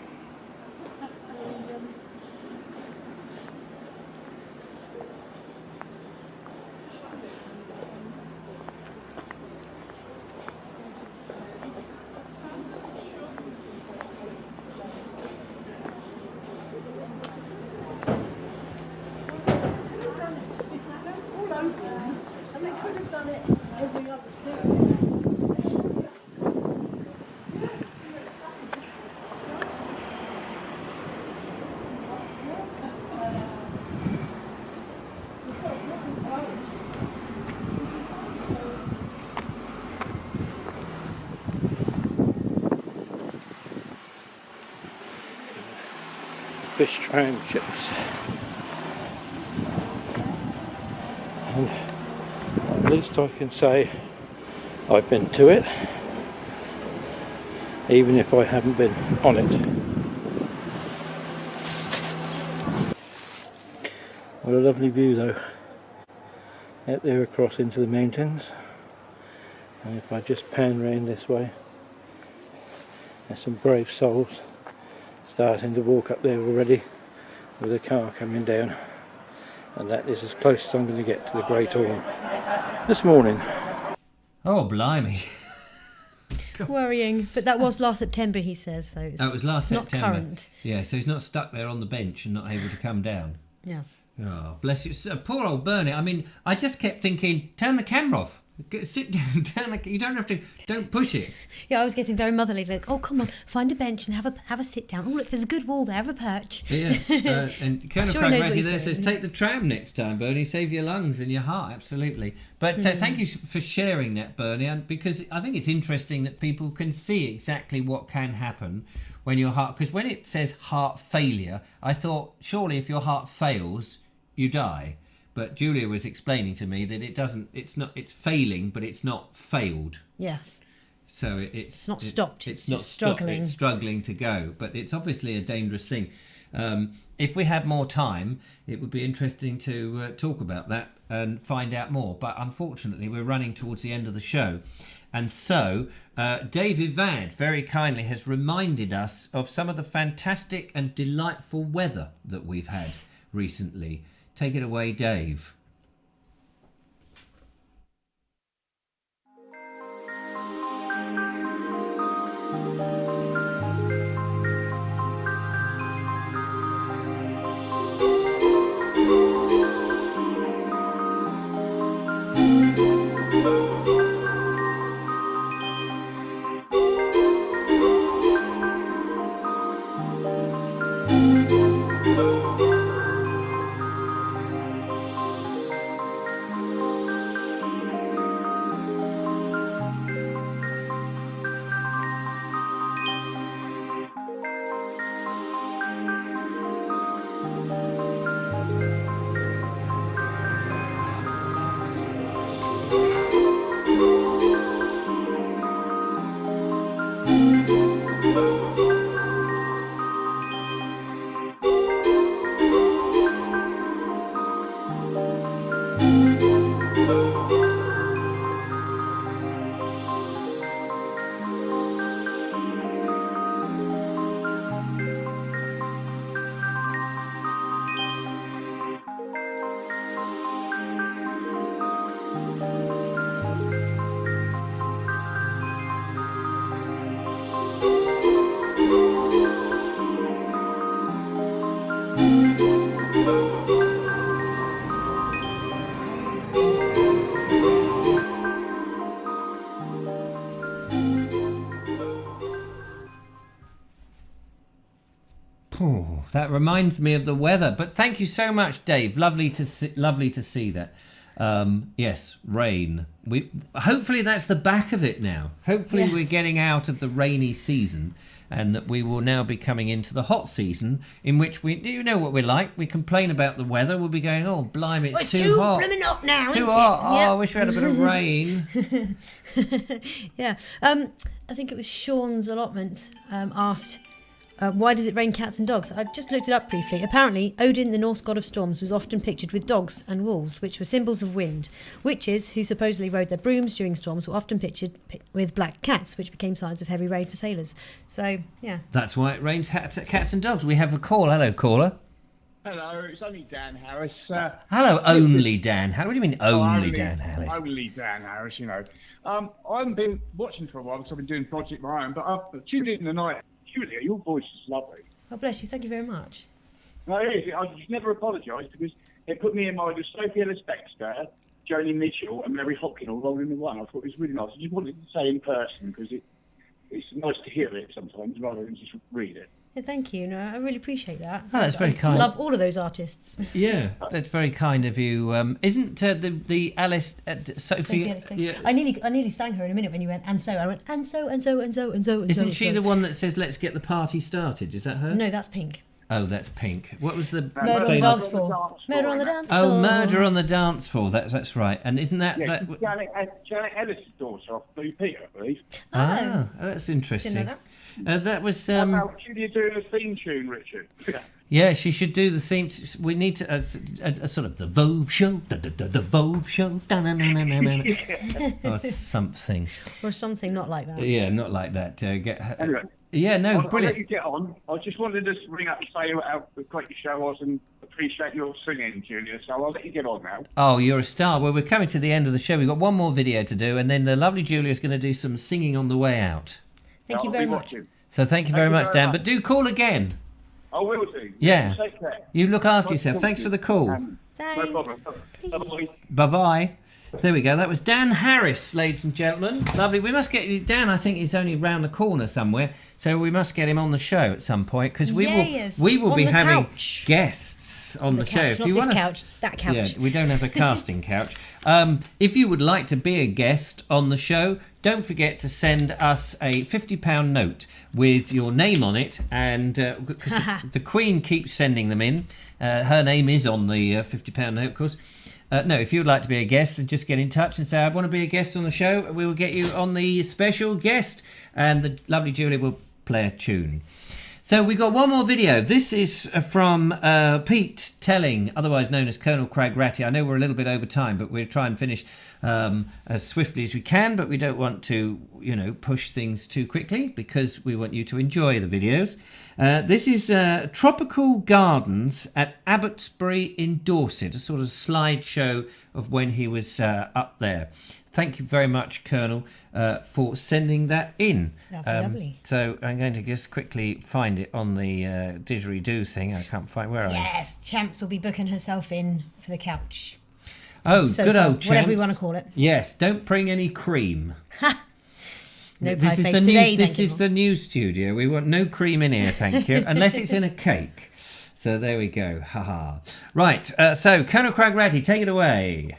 Fish tram ships, and at least I can say I've been to it, even if I haven't been on it. What a lovely view though, out there across into the mountains. And if I just pan round this way, there's some brave souls starting to walk up there already with a car coming down, and that is as close as I'm going to get to the Great Orme this morning. Oh, blimey. Worrying, but that was last September, he says, so it's That was last not September. current. Yeah, so he's not stuck there on the bench and not able to come down. Yes. Oh, bless you. So, poor old Bernie. I mean, I just kept thinking, turn the camera off. Sit down, you don't have to, don't push it. Yeah, I was getting very motherly, like, oh, come on, find a bench and have a sit down. Oh, look, there's a good wall there, have a perch. Yeah, and Colonel Sure he knows what Pragmatic he's there doing. says, take the tram next time, Bernie, save your lungs and your heart, absolutely. But thank you for sharing that, Bernie, and because I think it's interesting that people can see exactly what can happen when your heart, because when it says heart failure, I thought, surely if your heart fails, you die. But Julia was explaining to me that it's failing, but it's not failed. Yes. So it's not stopped, it's not just stopped, struggling. it's struggling to go. But it's obviously a dangerous thing. If we had more time, it would be interesting to talk about that and find out more. But unfortunately, we're running towards the end of the show. And so, Dave Evad very kindly has reminded us of some of the fantastic and delightful weather that we've had recently. Take it away, Dave. That reminds me of the weather. But thank you so much, Dave. Lovely to see that. Yes, rain. Hopefully that's the back of it now. Hopefully Yes. we're getting out of the rainy season, and that we will now be coming into the hot season, in which you know what we're like. We complain about the weather. We'll be going, oh blimey, it's too hot. Blooming hot now, Too isn't hot. it? Oh, Yep. I wish we had a bit of rain. Yeah. I think it was Sean's allotment asked, why does it rain cats and dogs? I just looked it up briefly. Apparently, Odin, the Norse god of storms, was often pictured with dogs and wolves, which were symbols of wind. Witches, who supposedly rode their brooms during storms, were often pictured with black cats, which became signs of heavy rain for sailors. So, yeah. That's why it rains cats and dogs. We have a call. Hello, caller. Hello, it's only Dan Harris. Hello, only Dan. What do you mean only only Dan Harris? Only Dan Harris, you know. I haven't been watching for a while because I've been doing project my own, but I've tuned in tonight. Julia, your voice is lovely. Oh, bless you. Thank you very much. No, it is. I just never apologise because it put me in mind of Sophie Ellis-Bextor, Joni Mitchell, and Mary Hopkin all rolled in one. I thought it was really nice. I just wanted to say in person because it's nice to hear it sometimes rather than just read it. Yeah, thank you. No, I really appreciate that. Oh, that's very kind. I love all of those artists. Yeah, that's very kind of you. Isn't the Alice Sophie? Yeah. I nearly sang her in a minute when you went and so. I went and so and so and so and so. And Isn't so, she and so. the one that says "Let's get the party started"? Is that her? No, that's Pink. Oh, that's Pink. What was the Murder on the famous- dance floor. Murder on the dance floor. Oh, Murder on the Dance Floor. That's right. And isn't that Yeah, that? Janet Ellis' daughter off Blue Peter, I believe. That's interesting. Didn't know That was How about Julia doing a theme tune, Richard? yeah. She should do the theme. We need to a sort of the Vobes Show, the Vobes Show, or something. Or something not like that. Yeah, not like that. Get her. Anyway. Yeah, no, I'll let brilliant. you get on. I just wanted to ring up and say how great your show was and appreciate your singing, Julia. So I'll let you get on now. Oh, you're a star. Well, we're coming to the end of the show. We've got one more video to do, and then the lovely Julia's going to do some singing on the way out. Thank you I'll very be much. watching. So thank you very much, Dan. But do call again. I will do. Yeah. Take care. You look after Nice yourself. talking Thanks to for you. the call. No Thanks. problem. Bye-bye. Bye-bye. There we go. That was Dan Harris, ladies and gentlemen. Lovely. We must get Dan. I think he's only round the corner somewhere, so we must get him on the show at some point because we Yes, will on be the having couch. guests on the show. Couch, not this couch, that couch. Yeah, we don't have a casting couch. If you would like to be a guest on the show, don't forget to send us a £50 note with your name on it, and because the Queen keeps sending them in. Her name is on the £50 note, of course. No, if you would like to be a guest, then just get in touch and say, I want to be a guest on the show. We will get you on the special guest, and the lovely Julia will play a tune. So we've got one more video. This is from Pete Telling, otherwise known as Colonel Crag Ratty. I know we're a little bit over time, but we'll try and finish as swiftly as we can, but we don't want to, push things too quickly because we want you to enjoy the videos. This is Tropical Gardens at Abbotsbury in Dorset, a sort of slideshow of when he was up there. Thank you very much, Colonel, for sending that in. Lovely. So I'm going to just quickly find it on the didgeridoo thing. I can't find where I am. Yes, Champs will be booking herself in for the couch. Oh, Sofa, good old Champs. whatever you want to call it. Yes, don't bring any cream. No This pie is face the today, new. This thank you. is the new studio. We want no cream in here, thank you, unless it's in a cake. So there we go. Ha ha. Right. So Colonel Crag Ratty, take it away.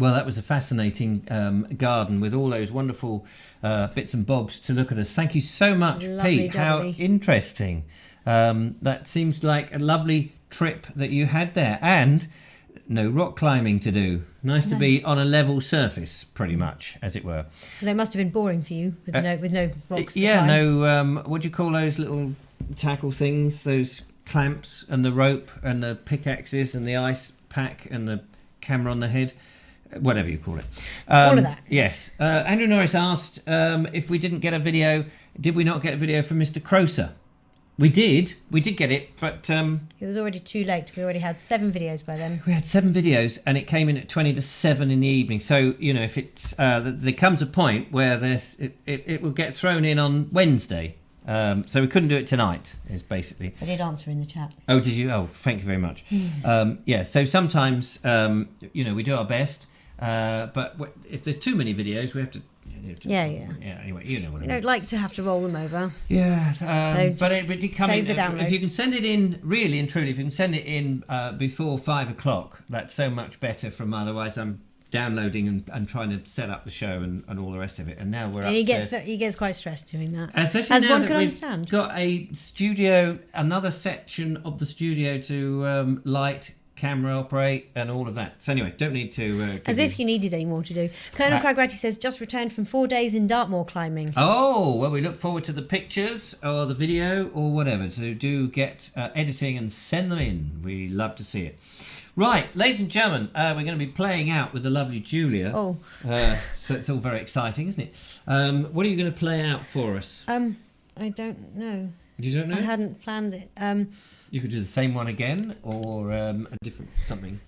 Well, that was a fascinating garden with all those wonderful bits and bobs to look at us. Thank you so much, Lovely, Pete. How jubbly. interesting. That seems like a lovely trip that you had there. And no rock climbing to do. Nice to be on a level surface, pretty much, as it were. They must have been boring for you with no rocks to Yeah, climb. no, what do you call those little tackle things? Those clamps and the rope and the pickaxes and the ice pack and the camera on the head? Whatever you call it. All of that. Yes. Andrew Norris asked if we didn't get a video, did we not get a video from Mr. Croser? We did get it, but It was already too late. We already had 7 videos by then. we had 7 videos and it came in at 20 to 7 in the evening. So, you know, if it's there comes a point where it will get thrown in on Wednesday. So we couldn't do it tonight, is basically. I did answer in the chat. Oh, did you? Oh, thank you very much. Yeah, so sometimes, you know, we do our best, but if there's too many videos, we have to... Yeah. Yeah, anyway, you know what I We mean. don't like to have to roll them over. Yeah, but just it did come save in. the download. If you can send it in, really and truly, if you can send it in before 5 o'clock, that's so much better. From otherwise, I'm downloading and trying to set up the show and all the rest of it. And now we're And upstairs. he gets quite stressed doing that. Especially As now one that can we've understand. got a studio, another section of the studio to light, camera operate, and all of that. So anyway, don't need to. As if you needed any more to do. Colonel Cragratty says, just returned from 4 days in Dartmoor climbing. Oh, well, we look forward to the pictures or the video or whatever. So do get editing and send them in. We love to see it. Right, ladies and gentlemen, we're going to be playing out with the lovely Julia. Oh. So it's all very exciting, isn't it? What are you going to play out for us? I don't know. You don't know? I hadn't planned it. You could do the same one again, or a different something,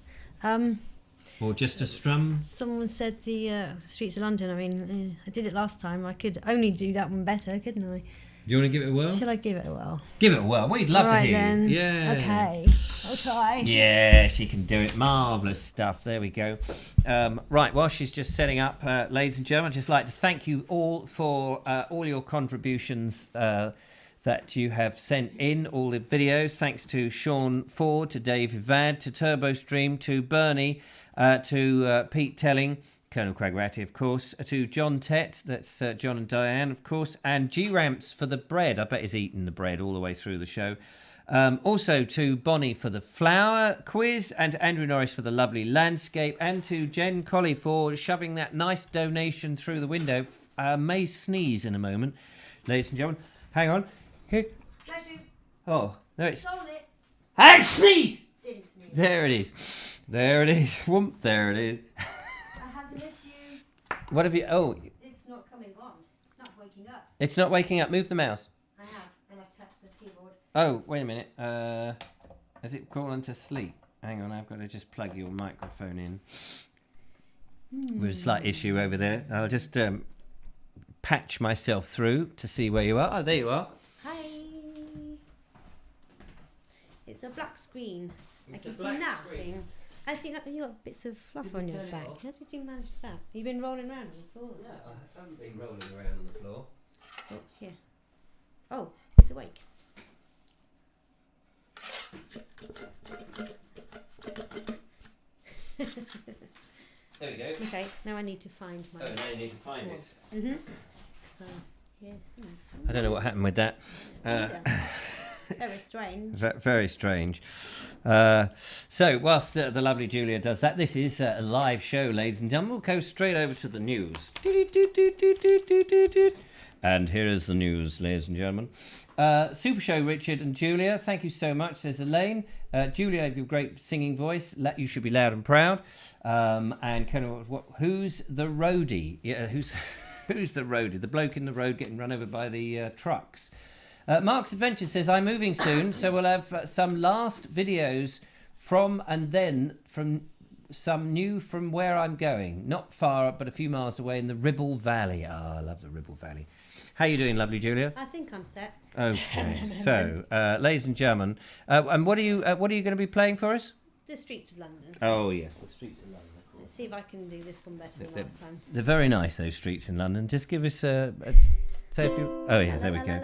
or just a strum. Someone said the Streets of London. I mean, I did it last time. I could only do that one better, couldn't I? Do you want to give it a whirl? Shall I give it a whirl? Give it a whirl. We'd love All to right, hear then. you. Yeah. Okay, I'll try. Yeah, she can do it. Marvellous stuff. There we go. Right, while she's just setting up, ladies and gentlemen, I'd just like to thank you all for all your contributions that you have sent in, all the videos. Thanks to Sean Ford, to Dave Ivad, to TurboStream, to Bernie, to Pete Telling, Colonel Cragratty, of course, to John Tett, that's John and Diane, of course, and G-Ramps for the bread. I bet he's eaten the bread all the way through the show. Also to Bonnie for the flower quiz, and to Andrew Norris for the lovely landscape, and to Jen Colley for shoving that nice donation through the window. May sneeze in a moment. Ladies and gentlemen, hang on. Here. Bless you. Oh, no, it's... Stole it. Hey, sneeze! Didn't sneeze. There it is. There it is. Whoomp, there it is. I has an issue. What have you... Oh, It's not coming on. It's not waking up. it's not waking up. Move the mouse. I have, and I've tapped the keyboard. Oh, wait a minute. Has it gone to sleep? Hang on, I've got to just plug your microphone in. There's a slight issue over there. I'll just patch myself through to see where you are. Oh, there you are. Hi. It's a black screen. I It's can a see black nothing. I see nothing. You got bits of fluff on your turn it back. off? How did you manage that? You've been rolling around on the floor. No, I haven't been rolling around on the floor. Oh, here. Oh, it's awake. There we go. Okay, now I need to find my. Oh, now you need to find it. So, yes. I don't know what happened with that. Very strange. Very strange. So, whilst the lovely Julia does that, this is a live show, ladies and gentlemen. We'll go straight over to the news. And here is the news, ladies and gentlemen. Super Show, Richard and Julia, thank you so much, says Elaine. Julia, you have a great singing voice. You should be loud and proud. And who's the roadie? Yeah, who's the roadie? The bloke in the road getting run over by the trucks. Mark's Adventure says, I'm moving soon, so we'll have some last videos from some new from where I'm going. Not far, but a few miles away in the Ribble Valley. Oh, I love the Ribble Valley. How you doing, lovely Julia? I think I'm set. Okay, so, ladies and gentlemen, and what are you going to be playing for us? The Streets of London. Oh, yes, the streets of London. Let's see if I can do this one better than last time. They're very nice, those streets in London. Just give us say if you... Oh, yeah, there we go.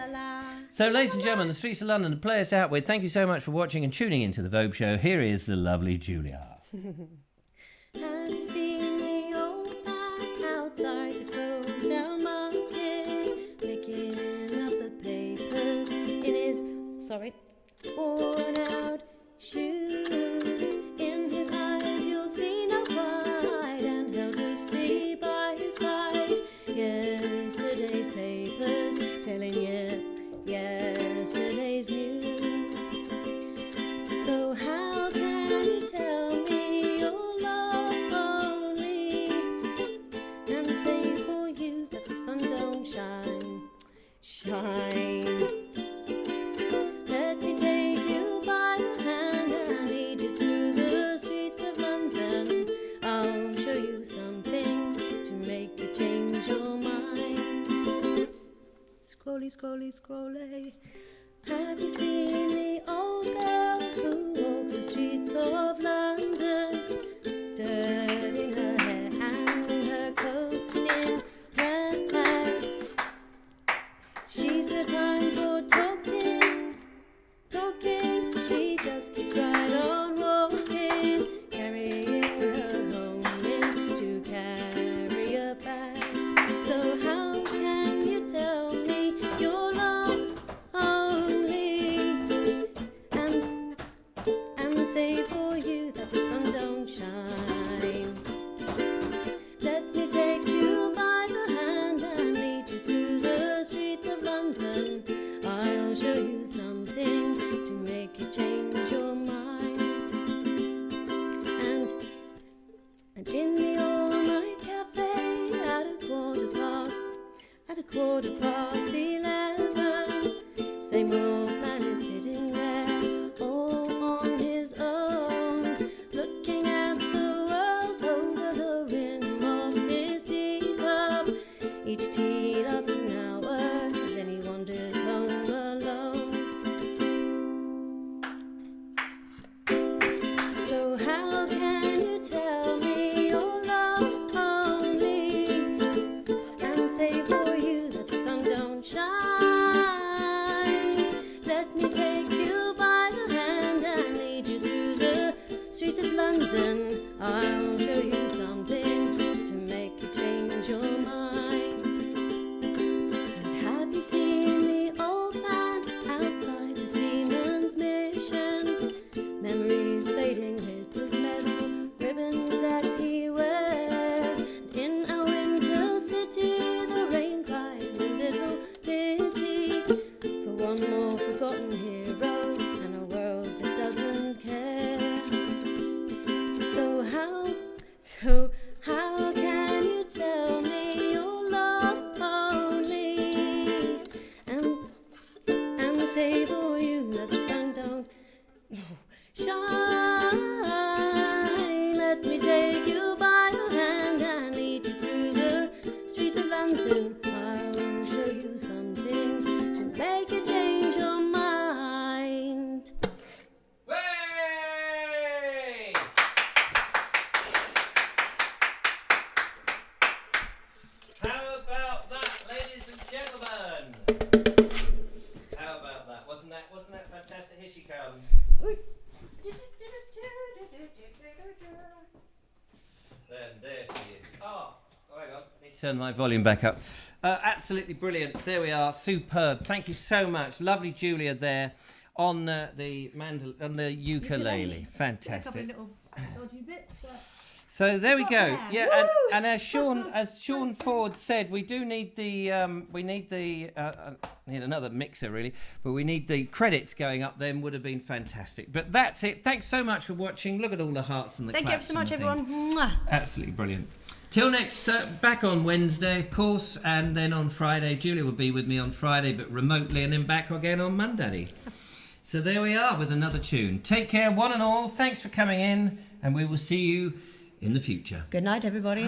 So, ladies and gentlemen, the streets of London to play us out with. Thank you so much for watching and tuning into the Vobes Show. Here is the lovely Julia. Have you seen me sorry. Worn out shoes. In his eyes you'll see no pride, and held loosely by his side. Yesterday's papers telling you yesterday's news. So how can you tell me you're lonely and say for you that the sun don't shine? Let me take you by the hand and lead you through the streets of London. I'll show you something to make you change your mind. Scrolly, scrolly, scrolly. Have you seen the old girl who walks the streets of London? Dirt in her hair and her clothes in rags. She's no time for talking. She just keeps right on walking, carrying her home into carrier bags. So how can you tell me you're lonely and say for you that the sun don't shine? Let me take you by the hand and lead you through the streets of London. I'll show you something to make you change your mind. And in the all-night cafe at a quarter past 11, same old man is sitting there all on his own, looking at the world over the rim of his teacup. Each tea lasts an hour, then he wanders home alone. So how can you tell me you're lonely and say for you that the sun don't shine? Let me take you by the hand and lead you through the streets of London. I'll show you something to make you change your mind. And have you seen the old man outside the Seaman's Mission? Memories fading with those metal ribbons that he wears. And in our winter city, the rain cries a little pity for one more forgotten hero and a world that doesn't care. So how can you tell me you're lonely and say for you that the sun don't shine? Let me take you by your hand and lead you through the streets of London. I'll show you something to make you change your mind. Way! How about that, ladies and gentlemen? How about that? Wasn't that fantastic? Here she comes. There she is. Oh, hang on. Need to turn my volume back up. Absolutely brilliant. There we are. Superb. Thank you so much. Lovely Julia there on the ukulele. Fantastic. A couple of little dodgy bits, but So there we go. there. Yeah, Woo! and as Sean Ford said, we do need need another mixer really, but we need the credits going up. Then would have been fantastic. But that's it. Thanks so much for watching. Look at all the hearts and the thank you ever claps so and much, the things. everyone. Mwah. Absolutely brilliant. Till next, back on Wednesday, of course, and then on Friday. Julia will be with me on Friday, but remotely, and then back again on Monday. So there we are with another tune. Take care, one and all. Thanks for coming in, and we will see you in the future. Good night, everybody.